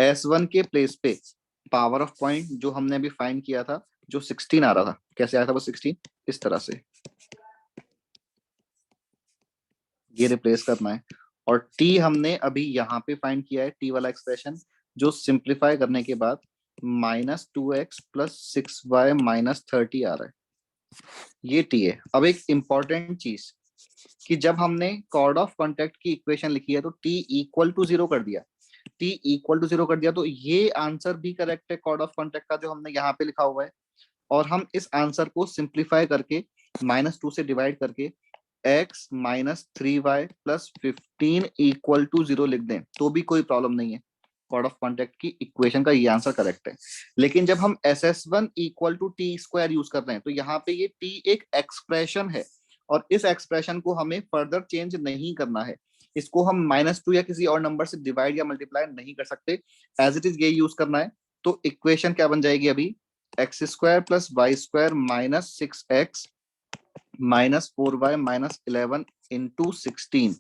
S1 के प्लेस पे पावर ऑफ पॉइंट जो हमने अभी फाइंड किया था, जो 16 आ रहा था, कैसे आया था वो 16, इस तरह से ये रिप्लेस करना है। और t हमने अभी यहाँ पे फाइंड किया है, t वाला एक्सप्रेशन, जो सिंप्लीफाई करने के बाद minus 2x plus 6y minus 30 आ रहा है, ये t है। अब एक इंपॉर्टेंट चीज, कि जब हमने कॉर्ड ऑफ कॉन्टेक्ट की इक्वेशन लिखी है तो t इक्वल टू 0 कर दिया, t इक्वल टू 0 कर दिया, तो ये आंसर भी करेक्ट है कॉर्ड ऑफ कॉन्टेक्ट का जो हमने यहाँ पे लिखा हुआ है। और हम इस आंसर को सिंप्लीफाई करके -2 से डिवाइड करके x minus 3y plus 15 equal to 0 लिख दें तो भी कोई प्रॉब्लम नहीं है। कॉर्ड ऑफ कॉन्टेक्ट की इक्वेशन का ये आंसर करेक्ट है। लेकिन जब हम SS1 equal to T square use कर रहे हैं तो यहाँ पे ये t एक एक्सप्रेशन है और इस एक्सप्रेशन को हमें फर्दर चेंज नहीं करना है। इसको हम -2 या किसी और नंबर से डिवाइड या मल्टीप्लाई नहीं कर सकते, एज इट इज ये यूज करना है। तो इक्वेशन क्या बन जाएगी अभी, x square plus y square minus 6x minus 4y minus 11 into 16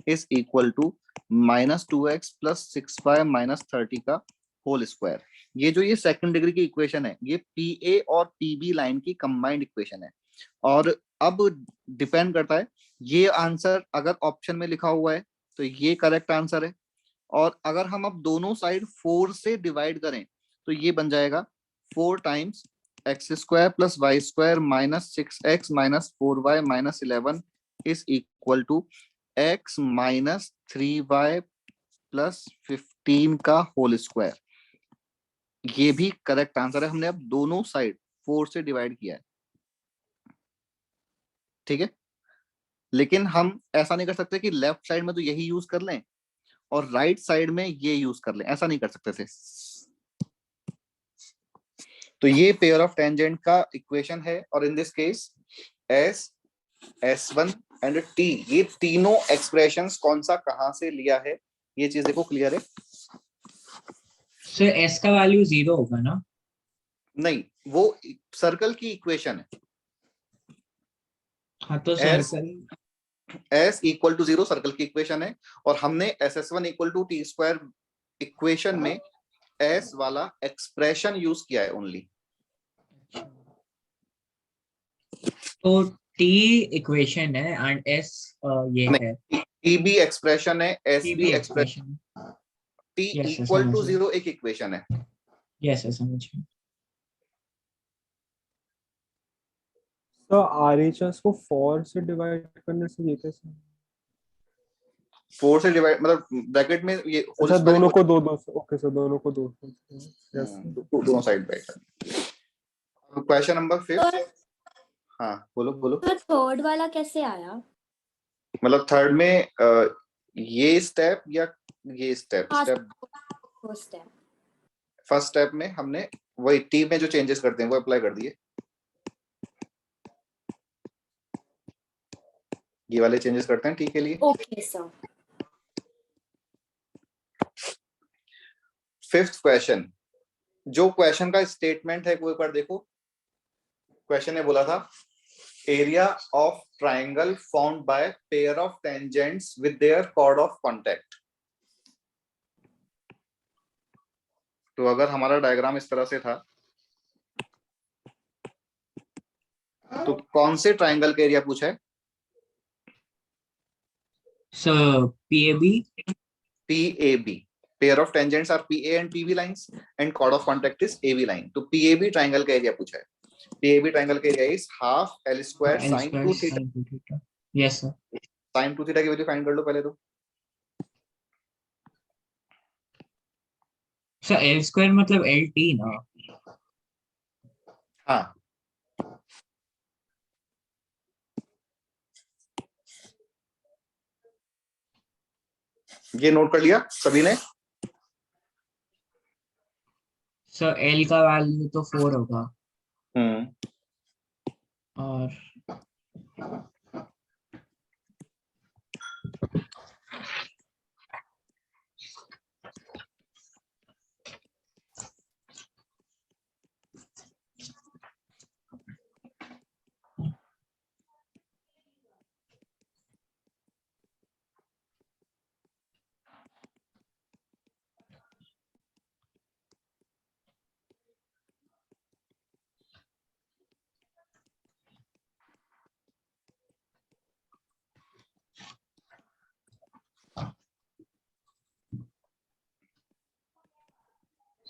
is equal to -2x plus 6y minus 30 का होल स्क्वायर। ये जो ये सेकंड डिग्री की इक्वेशन है ये PA और PB लाइन की कंबाइंड इक्वेशन है। और अब डिपेंड करता है, ये आंसर अगर ऑप्शन में लिखा हुआ है तो ये करेक्ट आंसर है, और अगर हम अब दोनों साइड 4 से डिवाइड करें तो ये बन जाएगा 4 times x square plus y square minus 6x minus 4y minus 11 is equal to x minus 3y plus 15 का होल स्क्वायर। ये भी करेक्ट आंसर है, हमने अब दोनों साइड 4 से डिवाइड किया है, ठीक है। लेकिन हम ऐसा नहीं कर सकते कि लेफ्ट साइड में तो यही यूज कर लें और राइट साइड में ये यूज कर लें, ऐसा नहीं कर सकते थे। तो ये पेयर ऑफ टेंजेंट का इक्वेशन है, और इन this case S, S1 and T, ये तीनों एक्सप्रेशंस कौन सा कहां से लिया है ये चीज देखो क्लियर है। सर S का वैल्यू 0 होगा ना? नहीं, वो सर्कल की इक्वेशन है। हाँ तो circle S equal to 0 circle की इक्वेशन है, और हमने SS1 equal to T square equation में S वाला एक्सप्रेशन यूज किया है ओनली। तो T इक्वेशन है एंड S ये है, T भी एक्सप्रेशन है, S T भी expression, T Yes, equal to समझ गया। 0 एक इक्वेशन है। यस समझ गया। तो RHS को 4 से डिवाइड करने से ये कैसे? 4 से डिवाइड मतलब ब्रैकेट में ये अच्छा दोनों को दो दो, ओके सर दोनों को दो, यस दोनों साइड बैठ। Question number 5। हाँ बोलो बोलो। तो थर्ड वाला कैसे आया? मतलब थर्ड में ये स्टेप या ये स्टेप? फर्स्ट स्टेप में हमने वही टी में जो चेंजेस करते हैं वो अप्लाई कर दिए, ये वाले चेंजेस करते हैं टी के लिए। Okay sir. फिफ्थ क्वेश्चन, जो क्वेश्चन का स्टेटमेंट है वो एक बार देखो। क्वेश्चन ने बोला था area of triangle found by pair of tangents with their chord of contact. तो अगर हमारा डायग्राम इस तरह से था तो कौन से ट्राइंगल का एरिया पूछा है? Sir PAB, pair of tangents are PA and PB lines and chord of contact is AB line. तो PAB ट्राइंगल का एरिया पूछा है। PAB ट्राइंगल का area is half L square sin 2 theta. Yes sir. sin 2 theta की वैल्यू फाइंड कर लो पहले तो। सर L स्क्वायर मतलब LT ना? हाँ ये नोट कर लिया सभी ने? सर L का वैल्यू तो 4 होगा और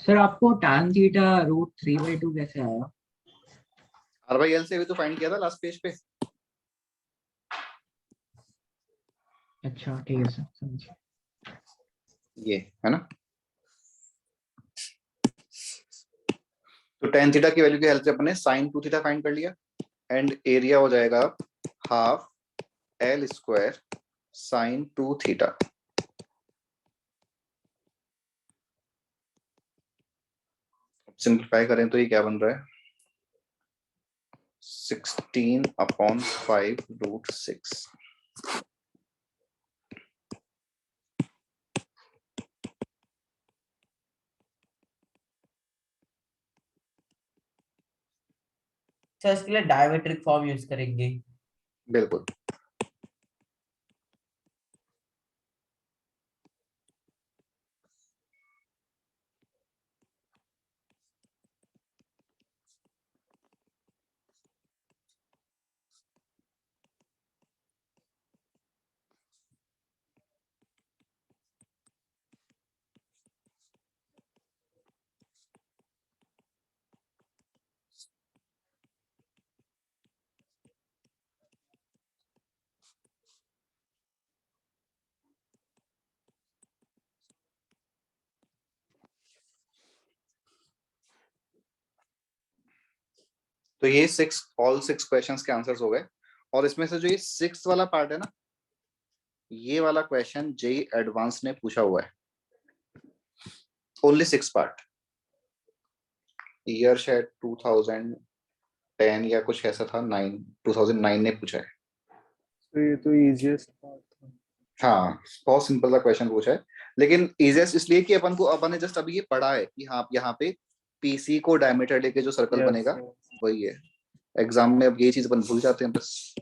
सर आपको tan थीटा √3/2 कैसे आया? R/L से भी तो फाइंड किया था लास्ट पेज पे। अच्छा ठीक है सर, समझ। ये है ना। तो tan थीटा की वैल्यू की हेल्प से अपने sin 2 थीटा फाइंड कर लिया एंड एरिया हो जाएगा half L square sin 2 theta. Simplify करें तो ये क्या बन रहा है 16/5√6। सर इसके लिए डायमेट्रिक फॉर्म यूज करेंगे। बिल्कुल। तो ये ऑल 6 क्वेश्चंस के आंसर्स हो गए। और इसमें से जो ये 6th वाला पार्ट है ना, ये वाला क्वेश्चन जेई एडवांस ने पूछा हुआ है। Only 6 part. ईयर शायद 2010 या कुछ ऐसा था, 2009 ने पूछा है। तो ये तो इजीएस्ट पार्ट था। हाँ, बहुत सिंपल सा क्वेश्चन पूछा है, लेकिन इजीएस्ट इसलिए कि अपन ने जस्ट अभी ये पढ़ा है कि हाँ यहाँ पे पीसी को डायमीटर लेके जो सर्कल Yes, बनेगा yes. वही है। एग्जाम में अब ये चीज अपन भूल जाते हैं बस।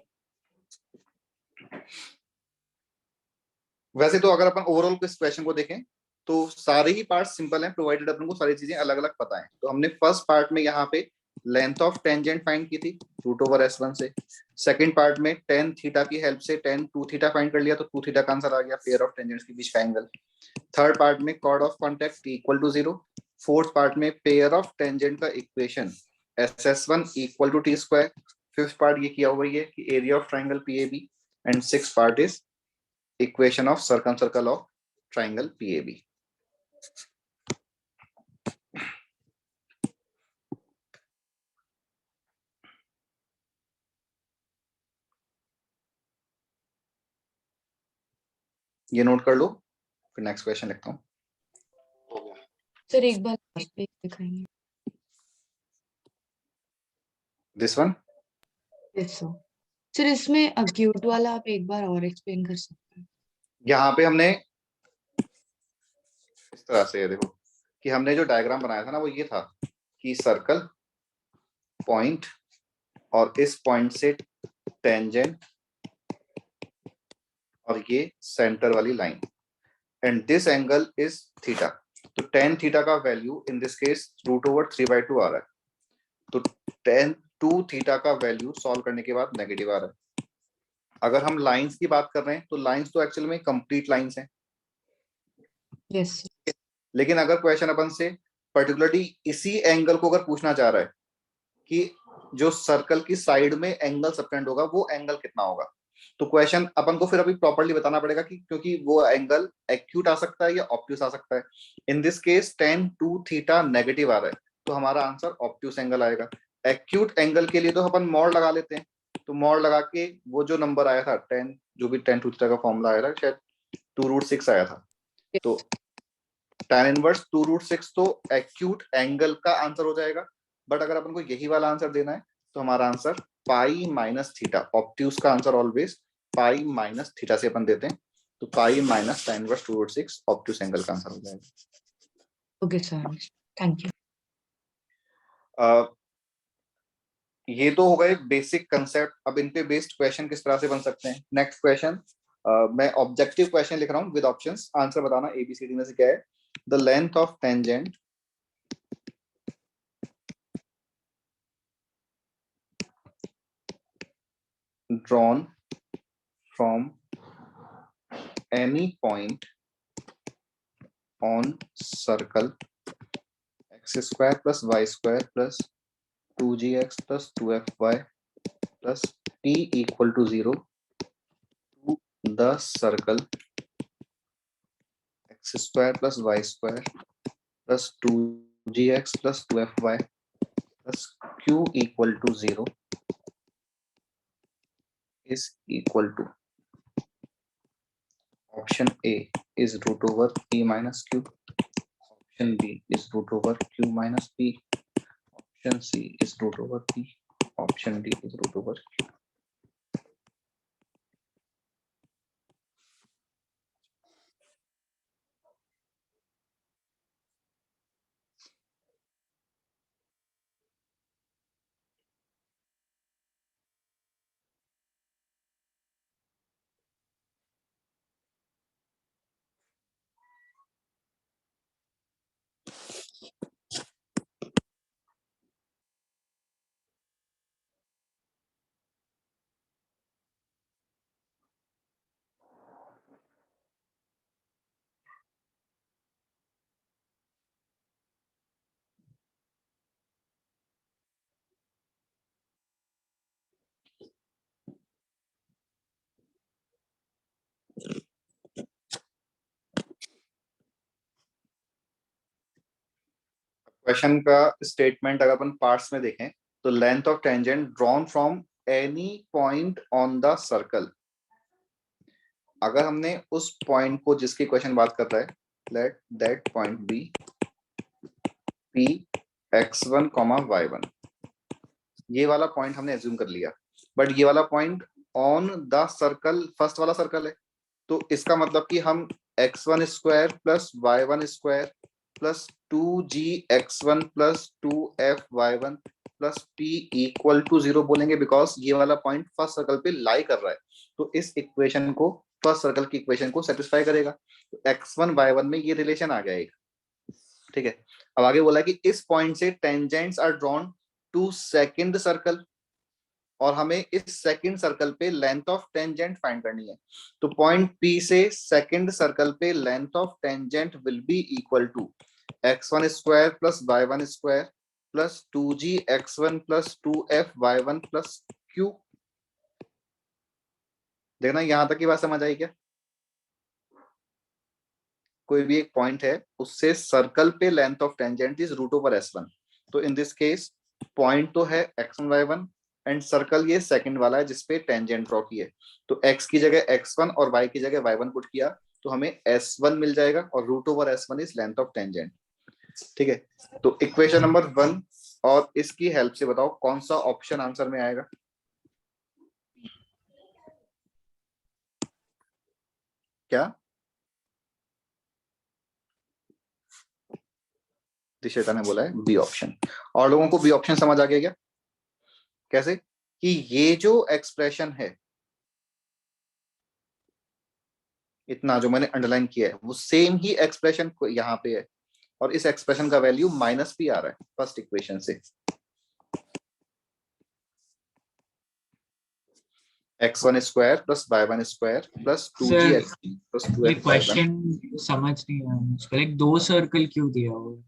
वैसे तो अगर अपन ओवरऑल इस क्वेश्चन को देखें तो सारे ही पार्ट सिंपल हैं, प्रोवाइडेड अपन को सारी चीजें अलग अलग पता है। तो हमने फर्स्ट पार्ट में यहाँ पे लेंथ ऑफ टेंजेंट फाइंड की थी √S1 से। सेकंड पार्ट में tan थीटा की हेल्प से tan 2 थीटा फाइंड कर लिया, तो 2 थीटा का आंसर आ गया, पेयर ऑफ टेंजेंट्स के बीच का एंगल। थर्ड पार्ट में chord of contact equal to 0। Fourth part में पेयर ऑफ टेंजेंट का equation SS1 equal to t square. Fifth part ये किया हुआ है कि area of triangle PAB। And sixth part is equation of circumcircle of triangle PAB। ये नोट कर लो, फिर नेक्स्ट क्वेश्चन लिखता हूँ। हो गया। सर एक बार लास्ट पेज दिखाएंगे। This one. Yes sir. Sir इसमें अक्यूट वाला आप एक बार और एक्सप्लेन कर सकते हैं? यहाँ पे हमने इस तरह से देखो कि हमने जो डायग्राम बनाया था ना वो ये था कि सर्कल, पॉइंट और इस पॉइंट से टेंजेंट और ये सेंटर वाली line, and this angle is theta. तो tan थीटा का वैल्यू इन दिस केस √3/2 आ रहा है। तो tan 2 थीटा का वैल्यू सॉल्व करने के बाद नेगेटिव आ रहा है। अगर हम लाइंस की बात कर रहे हैं तो लाइंस तो एक्चुअल में कंप्लीट लाइंस हैं। यस। लेकिन अगर क्वेश्चन अपन से पर्टिकुलरली इसी एंगल को अगर पूछना चाह रहा है कि जो सर्कल की साइड में एंगल सबटेंड होगा वो एंगल कितना होगा, तो क्वेश्चन अपन को फिर अभी प्रॉपर्ली बताना पड़ेगा कि क्योंकि वो एंगल एक्यूट आ सकता है या ऑब्ट्यूस आ सकता है। In this case tan 2 theta negative आ रहा है, तो हमारा आंसर ऑब्ट्यूस एंगल आएगा। एक्यूट एंगल के लिए तो अपन मॉड लगा लेते हैं, तो मॉड लगा के वो जो नंबर आया था जो भी tan 2 थीटा का फॉर्मूला आया था शायद 2√6 आया था। तो tan इनवर्स 2√6 तो एक्यूट एंगल का आंसर हो जाएगा। बट अगर अपन को यही वाला आंसर देना है तो हमारा answer pi minus theta, obtuse का answer always pi minus theta से अपन देते हैं। तो pi minus tan inverse 2√6 obtuse angle का आंसर हो जाएगा। Okay sir, thank you. ये तो हो गए बेसिक कंसेप्ट। अब इन पे बेस्ड क्वेश्चन किस तरह से बन सकते हैं। नेक्स्ट क्वेश्चन, मैं ऑब्जेक्टिव क्वेश्चन लिख रहा हूँ विद ऑप्शंस, आंसर बताना ABCD में से क्या है। The length of tangent drawn from any point on circle x square plus y square plus 2gx plus 2fy plus t equal to 0 to the circle x square plus y square plus 2gx plus 2fy plus q equal to 0 is equal to option A is root over p minus q, option B is root over q minus p, option C is root over p, option D is root over q. Question का स्टेटमेंट अगर अपन पार्ट्स में देखें तो length of tangent drawn from any point on the circle, अगर हमने उस पॉइंट को जिसकी क्वेश्चन बात कर रहा है, let that point be P x1, y1, ये वाला पॉइंट हमने एज्यूम कर लिया, बट ये वाला point on the circle first वाला सर्कल है, तो इसका मतलब कि हम x1 square plus y1 square plus 2gx1 plus 2f(y1) plus p equal to 0 बोलेंगे, बिकॉज ये वाला पॉइंट फर्स्ट सर्कल पे लाई कर रहा है, तो इस इक्वेशन को फर्स्ट सर्कल की इक्वेशन को सेटिस्फाई करेगा। तो x1 y1 में ये रिलेशन आ गया एक, ठीक है। अब आगे बोला कि इस पॉइंट से tangents are drawn to second circle, और हमें इस सेकंड सर्कल पे लेंथ ऑफ टेंजेंट फाइंड करनी है। तो पॉइंट P से सेकंड सर्कल पे length of tangent will be equal to x1 square plus y1 square plus 2gx1 plus 2f(y1) plus q। देखना यहां तक की बात समझ आई क्या? कोई भी एक पॉइंट है, उससे सर्कल पे length of tangent is root over s1, तो इन दिस केस पॉइंट तो है x1 y1 एंड सर्कल ये सेकंड वाला है जिसपे टेंजेंट ड्रॉ की है, तो x की जगह x1 और y की जगह y1 पुट किया तो हमें s1 मिल जाएगा, और root over s1 is length of tangent, ठीक है। तो इक्वेशन नंबर 1 और इसकी हेल्प से बताओ कौन सा ऑप्शन आंसर में आएगा। क्या दिशेता ने बोला है बी ऑप्शन, और लोगों को बी ऑप्शन समझ आ गया क्या? कैसे कि ये जो एक्सप्रेशन है, इतना जो मैंने अंडरलाइन किया है, वो सेम ही एक्सप्रेशन यहाँ पे है, और इस एक्सप्रेशन का वैल्यू माइनस p आ रहा है फर्स्ट इक्वेशन से। x1 square plus y1 square plus 2gx plus ये 2f(y1). क्वेश्चन समझ नहीं आया मुझको, लाइक दो सर्कल क्यों दिया हुआ है?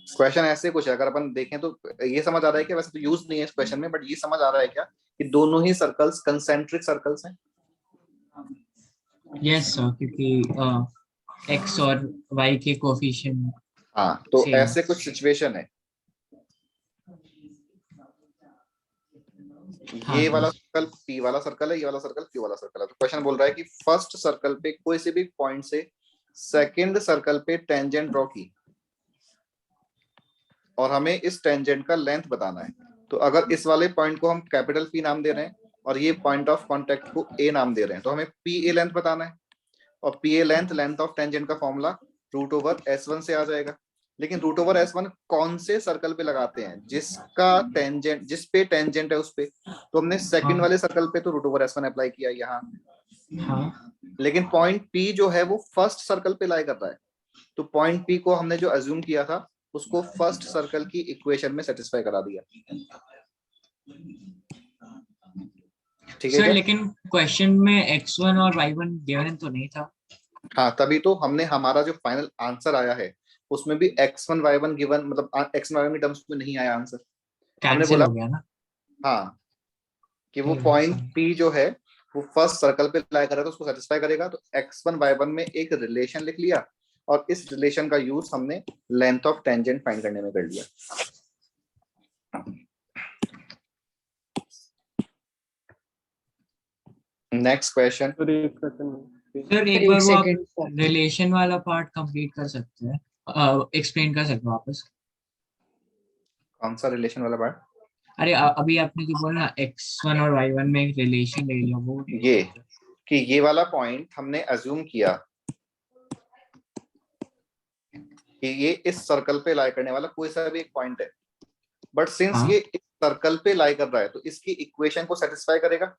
क्वेश्चन ऐसे कुछ है, अगर अपन देखें तो ये समझ आ रहा है कि वैसे तो यूज नहीं है इस क्वेश्चन में, बट ये समझ आ रहा है क्या कि दोनों ही सर्कल्स कंसेंट्रिक सर्कल्स हैं। यस सर, क्योंकि x और y के कोफिशिएंट हाँ, तो Same. ऐसे कुछ सिचुएशन है। हाँ, ये वाला सर्कल P वाला सर्कल है, ये वाला सर्कल Q वाला सर्कल है, तो क्वेश्चन बोल रहा है कि फर्स्ट सर्कल पे कोई से भी पॉइंट से सेकंड सर्कल पे टेंजेंट ड्रॉ की, और हमें इस टेंजेंट का लेंथ बताना है। तो अगर इस वाले पॉइंट को हम कैपिटल P नाम दे रहे हैं और ये पॉइंट ऑफ कांटेक्ट को A नाम दे रहे हैं, तो हमें PA लेंथ बताना है, और PA लेंथ ऑफ टेंजेंट का फॉर्मूला रूट ओवर S1 से आ जाएगा। लेकिन रूट ओवर S1 कौन से सर्कल पे लगाते हैं? जिसका टेंजेंट, जिस पे टेंजेंट है उस पे, तो हमने सेकंड हाँ. वाले सर्कल पे तो रूट ओवर S1 अप्लाई किया यहाँ, हाँ, लेकिन पॉइंट P जो है वो फर्स्ट सर्कल पे लाई कर रहा है, तो पॉइंट P को हमने जो अज्यूम किया था उसको फर्स्ट सर्कल की इक्वेशन में सेटिस्फाई करा दिया, ठीक है सर क्या? लेकिन क्वेश्चन में x1 और y1 गिवन तो नहीं था। हाँ, तभी तो हमने हमारा जो फाइनल आंसर आया है उसमें भी x1 y1 गिवन, मतलब x1 y1 के टर्म्स में नहीं आया आंसर। हमने कैंसिल बोला हो गया ना। हाँ कि वो ठीक है, पॉइंट सर। P जो है वो फर्स्ट सर्कल पे लाई कर रहा है तो उसको सेटिस्फाई करेगा। तो x1 y1 में एक रिलेशन लिख लिया और इस रिलेशन का यूज हमने लेंथ ऑफ टेंजेंट फाइंड करने में कर लिया। Next question. सर एक सेकंड। सर एक एक बार वो आप second, रिलेशन वाला पार्ट कंप्लीट कर सकते हैं, एक्सप्लेन कर सकते हो वापस? कौन सा रिलेशन वाला पार्ट? अरे अभी आपने जो बोला ना x1 और y1 में एक रिलेशन ले लिया, वो ये कि ये वाला पॉइंट हमने अज्यूम किया कि ये इस सर्कल पे लाई करने वाला कोई सा भी एक पॉइंट है, बट सिंस हाँ। ये इस सर्कल पे लाई कर रहा है तो इसकी इक्वेशन को सेटिस्फाई करेगा।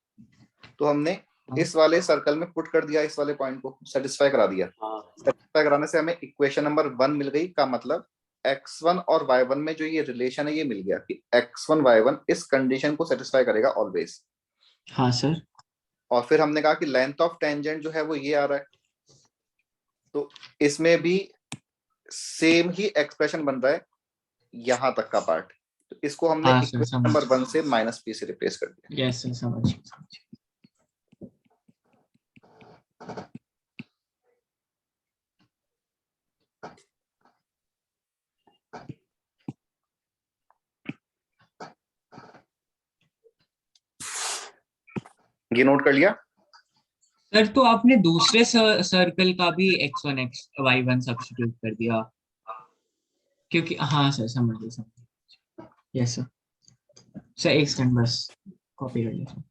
तो हमने इस वाले सर्कल में पुट कर दिया, इस वाले पॉइंट को सेटिस्फाई करा दिया। सेटिस्फाई कराने से हमें इक्वेशन नंबर 1 मिल गई, का मतलब x1 और y1 में जो ये रिलेशन है ये मिल गया कि x1 y1 इस कंडीशन को सेटिस्फाई करेगा ऑलवेज। हाँ सर। और फिर हमने कहा कि लेंथ ऑफ टेंजेंट जो है वो ये आ रहा है, तो इसमें भी सेम ही एक्सप्रेशन बन रहा है यहां तक का पार्ट। तो इसको हमने हाँ सर, इक्वेशन समझ नंबर 1 से -p से रिप्लेस कर दिया। यस सर, समझ। ये नोट कर लिया। सर तो आपने दूसरे सर्कल का भी x1 y1 सब्स्टिट्यूट कर दिया, क्योंकि हाँ सर समझ गए। Yes sir. सर एक सेकंड बस कॉपी कर लिया।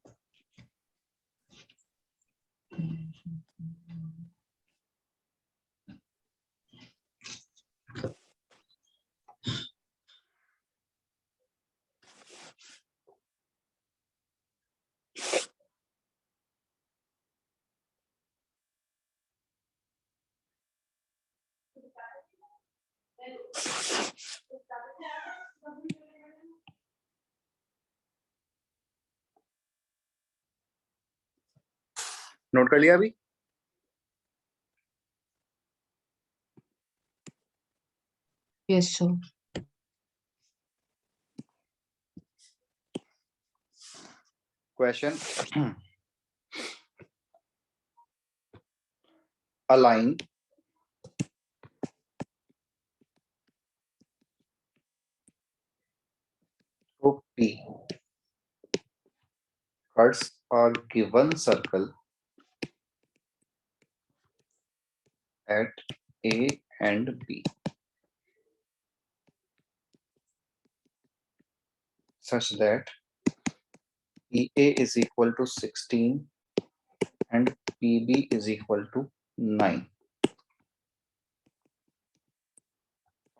नोट कर लिया अभी। yes sir. Question. A line of P cuts a given circle at A and B such that PA is equal to 16 and PB is equal to 9.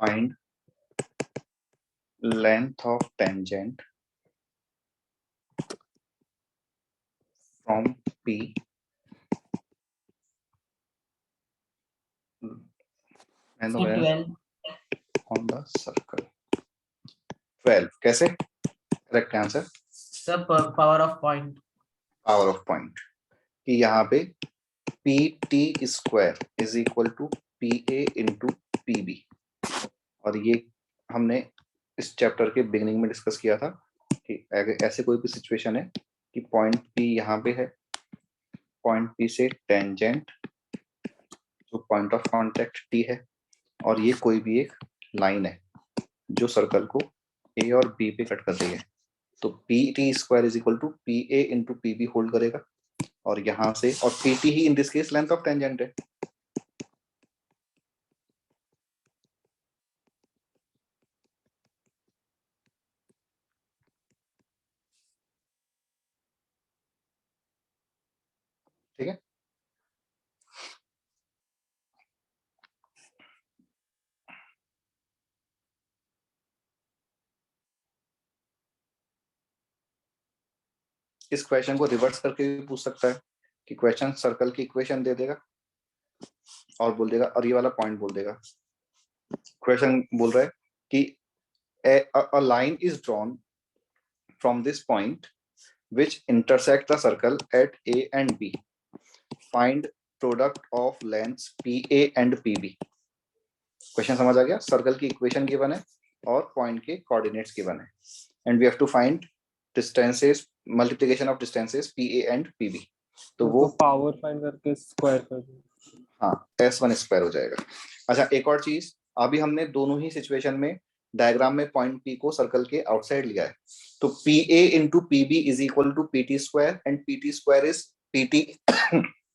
Find length of tangent from P and the So length 12 on the circle. 12 कैसे? Correct answer. सब power of point. Power of point कि यहाँ पे PT square is equal to PA into PB, और ये हमने इस चैप्टर के बिगिनिंग में डिस्कस किया था कि अगर ऐसे कोई भी सिचुएशन है कि पॉइंट P यहाँ पे है, पॉइंट P से टेंजेंट जो पॉइंट ऑफ कांटेक्ट T है, और ये कोई भी एक लाइन है जो सर्कल को A और B पे कट कर रही है, तो PT square is equal to PA into PB hold करेगा, और यहाँ से, और PT ही in this case length of tangent है। ठीक है, इस क्वेश्चन को रिवर्स करके भी पूछ सकता है कि क्वेश्चन सर्कल की इक्वेशन दे देगा और बोल देगा, और ये वाला पॉइंट बोल देगा। क्वेश्चन बोल रहा है कि a line is drawn from this point which intersect the circle at A and B. Find product of lengths PA and PB. Question समझ आ गया? सर्कल की इक्वेशन गिवन है और पॉइंट के कोऑर्डिनेट्स गिवन है, and we have to find distances, multiplication of distances PA and PB. तो वो पावर फाइंड करके स्क्वायर कर दो। हाँ S1 स्क्वायर हो जाएगा। अच्छा एक और चीज, अभी हमने दोनों ही सिचुएशन में डायग्राम में पॉइंट P को सर्कल के आउटसाइड लिया है, तो PA into PB is equal to PT square and PT square is PT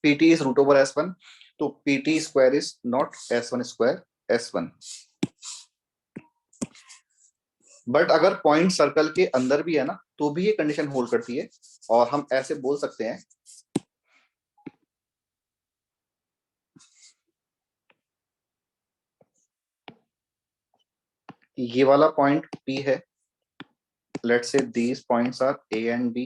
PT is root over S1, तो PT square is not S1 square S1। But अगर पॉइंट सर्कल के अंदर भी है ना तो भी ये कंडीशन होल्ड करती है, और हम ऐसे बोल सकते हैं ये वाला पॉइंट P है, let's say these points are A and B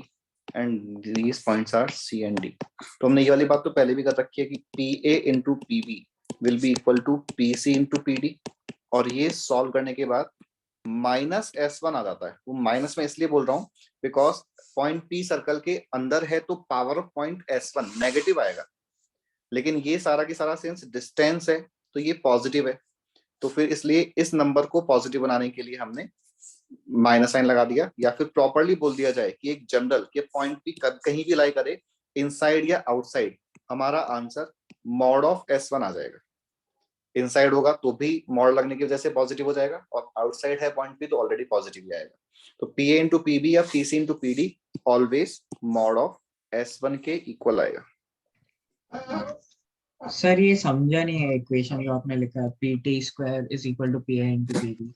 and these points are C and D। तो हमने ये वाली बात तो पहले भी कर रखी है कि PA into PB will be equal to PC into PD, और ये सॉल्व करने के बाद माइनस S1 आ जाता है। वो माइनस में इसलिए बोल रहा हूँ बिकॉज पॉइंट P सर्कल के अंदर है तो power of point S1 negative आएगा, लेकिन ये सारा की सारा सिंस डिस्टेंस है तो ये पॉजिटिव है, तो फिर इसलिए इस नंबर को पॉजिटिव बनाने के लिए हमने माइनस साइन लगा दिया, या फिर प्रॉपरली बोल दिया जाए कि एक जनरल के पॉइंट P कहीं भी लाई करे इनसाइड या आउटसाइड, हमारा आंसर मॉड ऑफ S1 आ जाएगा। इनसाइड होगा तो भी मॉड लगने की वजह से पॉजिटिव हो जाएगा, और आउटसाइड है पॉइंट P तो ऑलरेडी पॉजिटिव ही आएगा। तो PA इंटू PB या PC into PD always mod of S1 के इक्वल आएगा। सर ये समझा नहीं है इक्वेशन जो आपने लिखा है PT square is equal to PA into PB।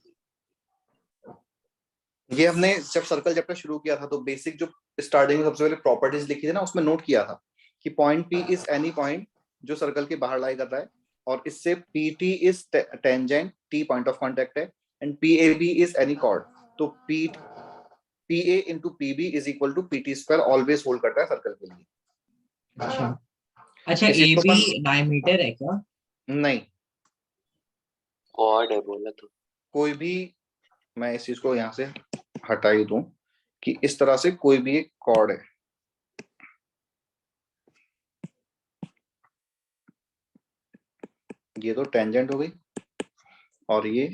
ये हमने जब सर्कल चैप्टर शुरू किया था तो बेसिक जो स्टार्टिंग में सबसे पहले प्रॉपर्टीज लिखी थी ना उसमें नोट किया था कि point P is any point जो सर्कल के बाहर लाई कर रहा है, और इससे PT is tangent, T point of contact है, and PAB is any chord, तो PA into PB is equal to PT square always hold करता है सर्कल के लिए। अच्छा इस चीज को AB बस डायमीटर है क्या? नहीं, कॉर्ड है बोला तो। कोई भी, मैं इस चीज को यहाँ से हटा ही दूं कि इस तरह से कोई भी एक कॉर्ड है, ये तो टेंजेंट हो गई, और ये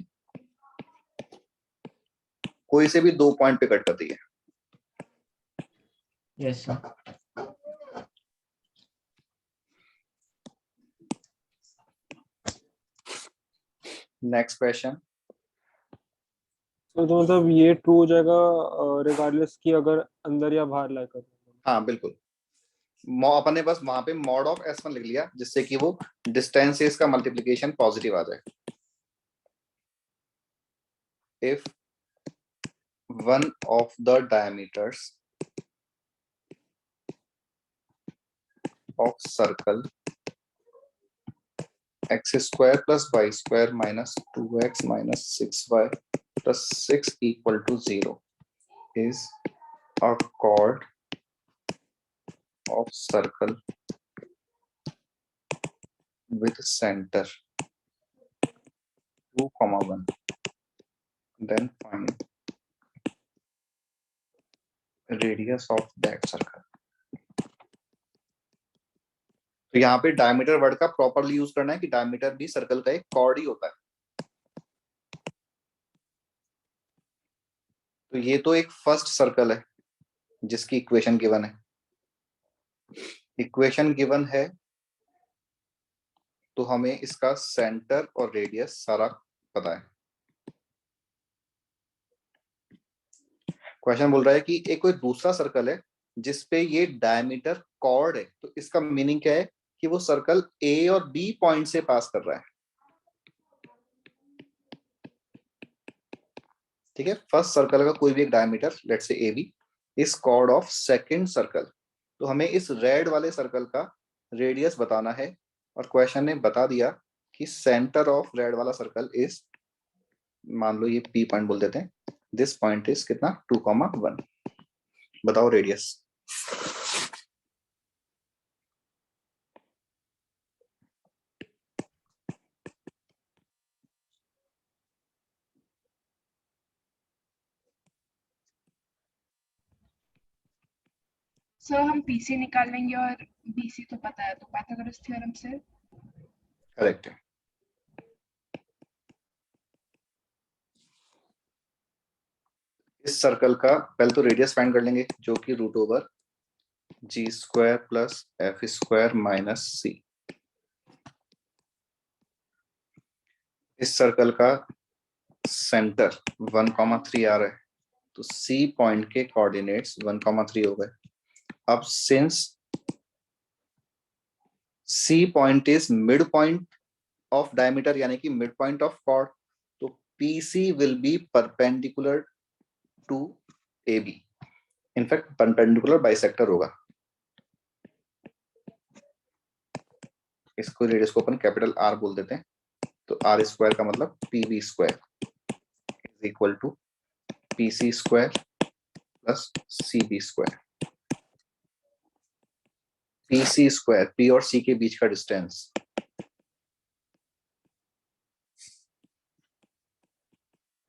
कोई से भी दो पॉइंट पे कट करती है। Yes sir. Next question. तो मतलब ये ट्रू हो जाएगा रिगार्डलेस कि अगर अंदर या बाहर लाई कर। हाँ बिल्कुल, अपन ने बस वहां पे मॉड ऑफ S1 लिख लिया जिससे कि वो डिस्टेंसेस का मल्टीप्लिकेशन पॉजिटिव आ जाए। If one of the diameters of circle x square plus y square minus 2x minus 6y plus 6 equal to 0 is a chord of circle with center 2,1, then find radius of that circle। तो यहाँ पे डायमीटर वर्ड का प्रॉपरली यूज करना है कि डायमीटर भी सर्कल का एक कॉर्ड ही होता है। तो ये तो एक फर्स्ट सर्कल है जिसकी इक्वेशन गिवन है, इक्वेशन गिवन है तो हमें इसका सेंटर और रेडियस सारा पता है। क्वेश्चन बोल रहा है कि एक कोई दूसरा सर्कल है जिसपे ये डायमीटर कॉर्ड है, तो इसका मीनिंग क्या है कि वो सर्कल A और B पॉइंट से पास कर रहा है। ठीक है, फर्स्ट सर्कल का कोई भी एक diameter let's say AB is chord of second circle, तो हमें इस रेड वाले सर्कल का रेडियस बताना है, और क्वेश्चन ने बता दिया कि सेंटर ऑफ रेड वाला सर्कल इज, मान लो ये P पॉइंट बोल देते हैं, दिस पॉइंट इज कितना 2,1। बताओ रेडियस। सर हम PC निकाल लेंगे और BC तो पता है, तो पाइथागोरस थ्योरम से। करेक्ट है। इस सर्कल का पहले तो रेडियस फाइंड कर लेंगे जो कि root over g square plus f square minus c. इस सर्कल का सेंटर 1,3 आ रहा है, तो सी पॉइंट के कोऑर्डिनेट्स 1,3 हो गए। अब since C point is mid point of diameter यानी कि मिड पॉइंट ऑफ कॉर्ड, तो PC will be perpendicular to AB, in fact perpendicular bisector होगा। इसको रेडियस को अपन कैपिटल R बोल देते हैं, तो R स्क्वायर का मतलब PB square is equal to PC square plus CB square. PC square P और C के बीच का distance,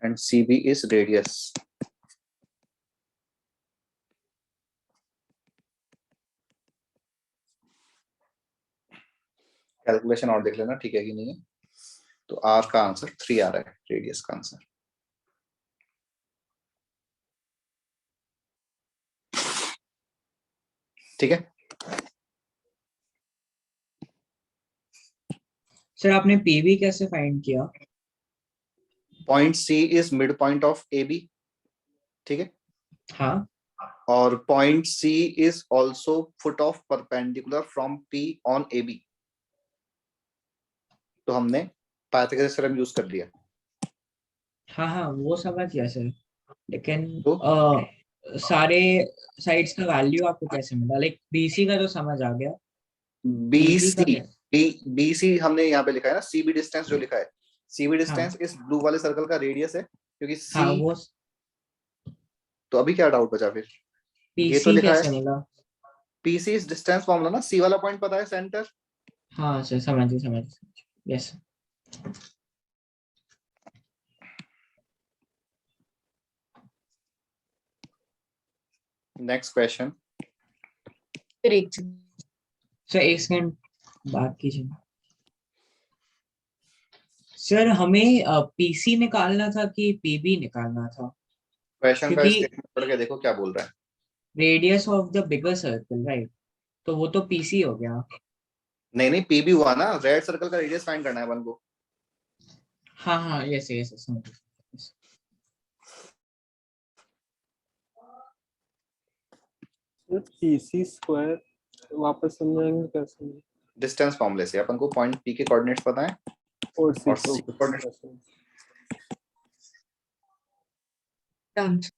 and CB is radius. Calculation और देख लेना ठीक है कि नहीं है। तो R का आंसर 3 आ रहा है, रेडियस का आंसर। ठीक है, सर आपने पीवी कैसे फाइंड किया? Point C is mid point of AB, ठीक है, हाँ और point C is also foot of perpendicular from P on AB। तो हमने पाइथागोरस थ्योरम यूज कर लिया। हाँ हाँ वो समझ गया सर, लेकिन तो सारे साइड्स का वैल्यू आपको कैसे मिला? लाइक बीसी का तो समझ आ गया, पीवी का BC क्या? BC हमने यहाँ पे लिखा है ना, CB डिस्टेंस जो लिखा है, CB डिस्टेंस हाँ इस ब्लू वाले सर्कल का रेडियस है, क्योंकि हाँ C। वो तो अभी क्या डाउट बचा फिर? ये तो पीसी लिखा कैसे है मिला? PC इज डिस्टेंस फॉर्मूला ना, C वाला पॉइंट पता है सेंटर। हाँ सर समझ यस। Next question. फिर एक सेकंड। सर एक सेकंड बात कीजिए। सर हमें पीसी निकालना था कि पीबी निकालना था? क्वेश्चन का क्योंकि स्टेटमेंट पढ़ के देखो क्या बोल रहा है। Radius of the bigger circle right, तो वो तो पीसी हो गया। नहीं नहीं, PB हुआ ना, रेड सर्कल का रेडियस फाइंड करना है अपन को। हाँ हाँ यस यस समझ गया। PC स्क्वायर वापस समझाएंगे कैसे? डिस्टेंस फॉर्मूले से अपन को पॉइंट P के कोऑर्डिनेट्स पता है और और C C कोऑर्डिनेट्स। डांस।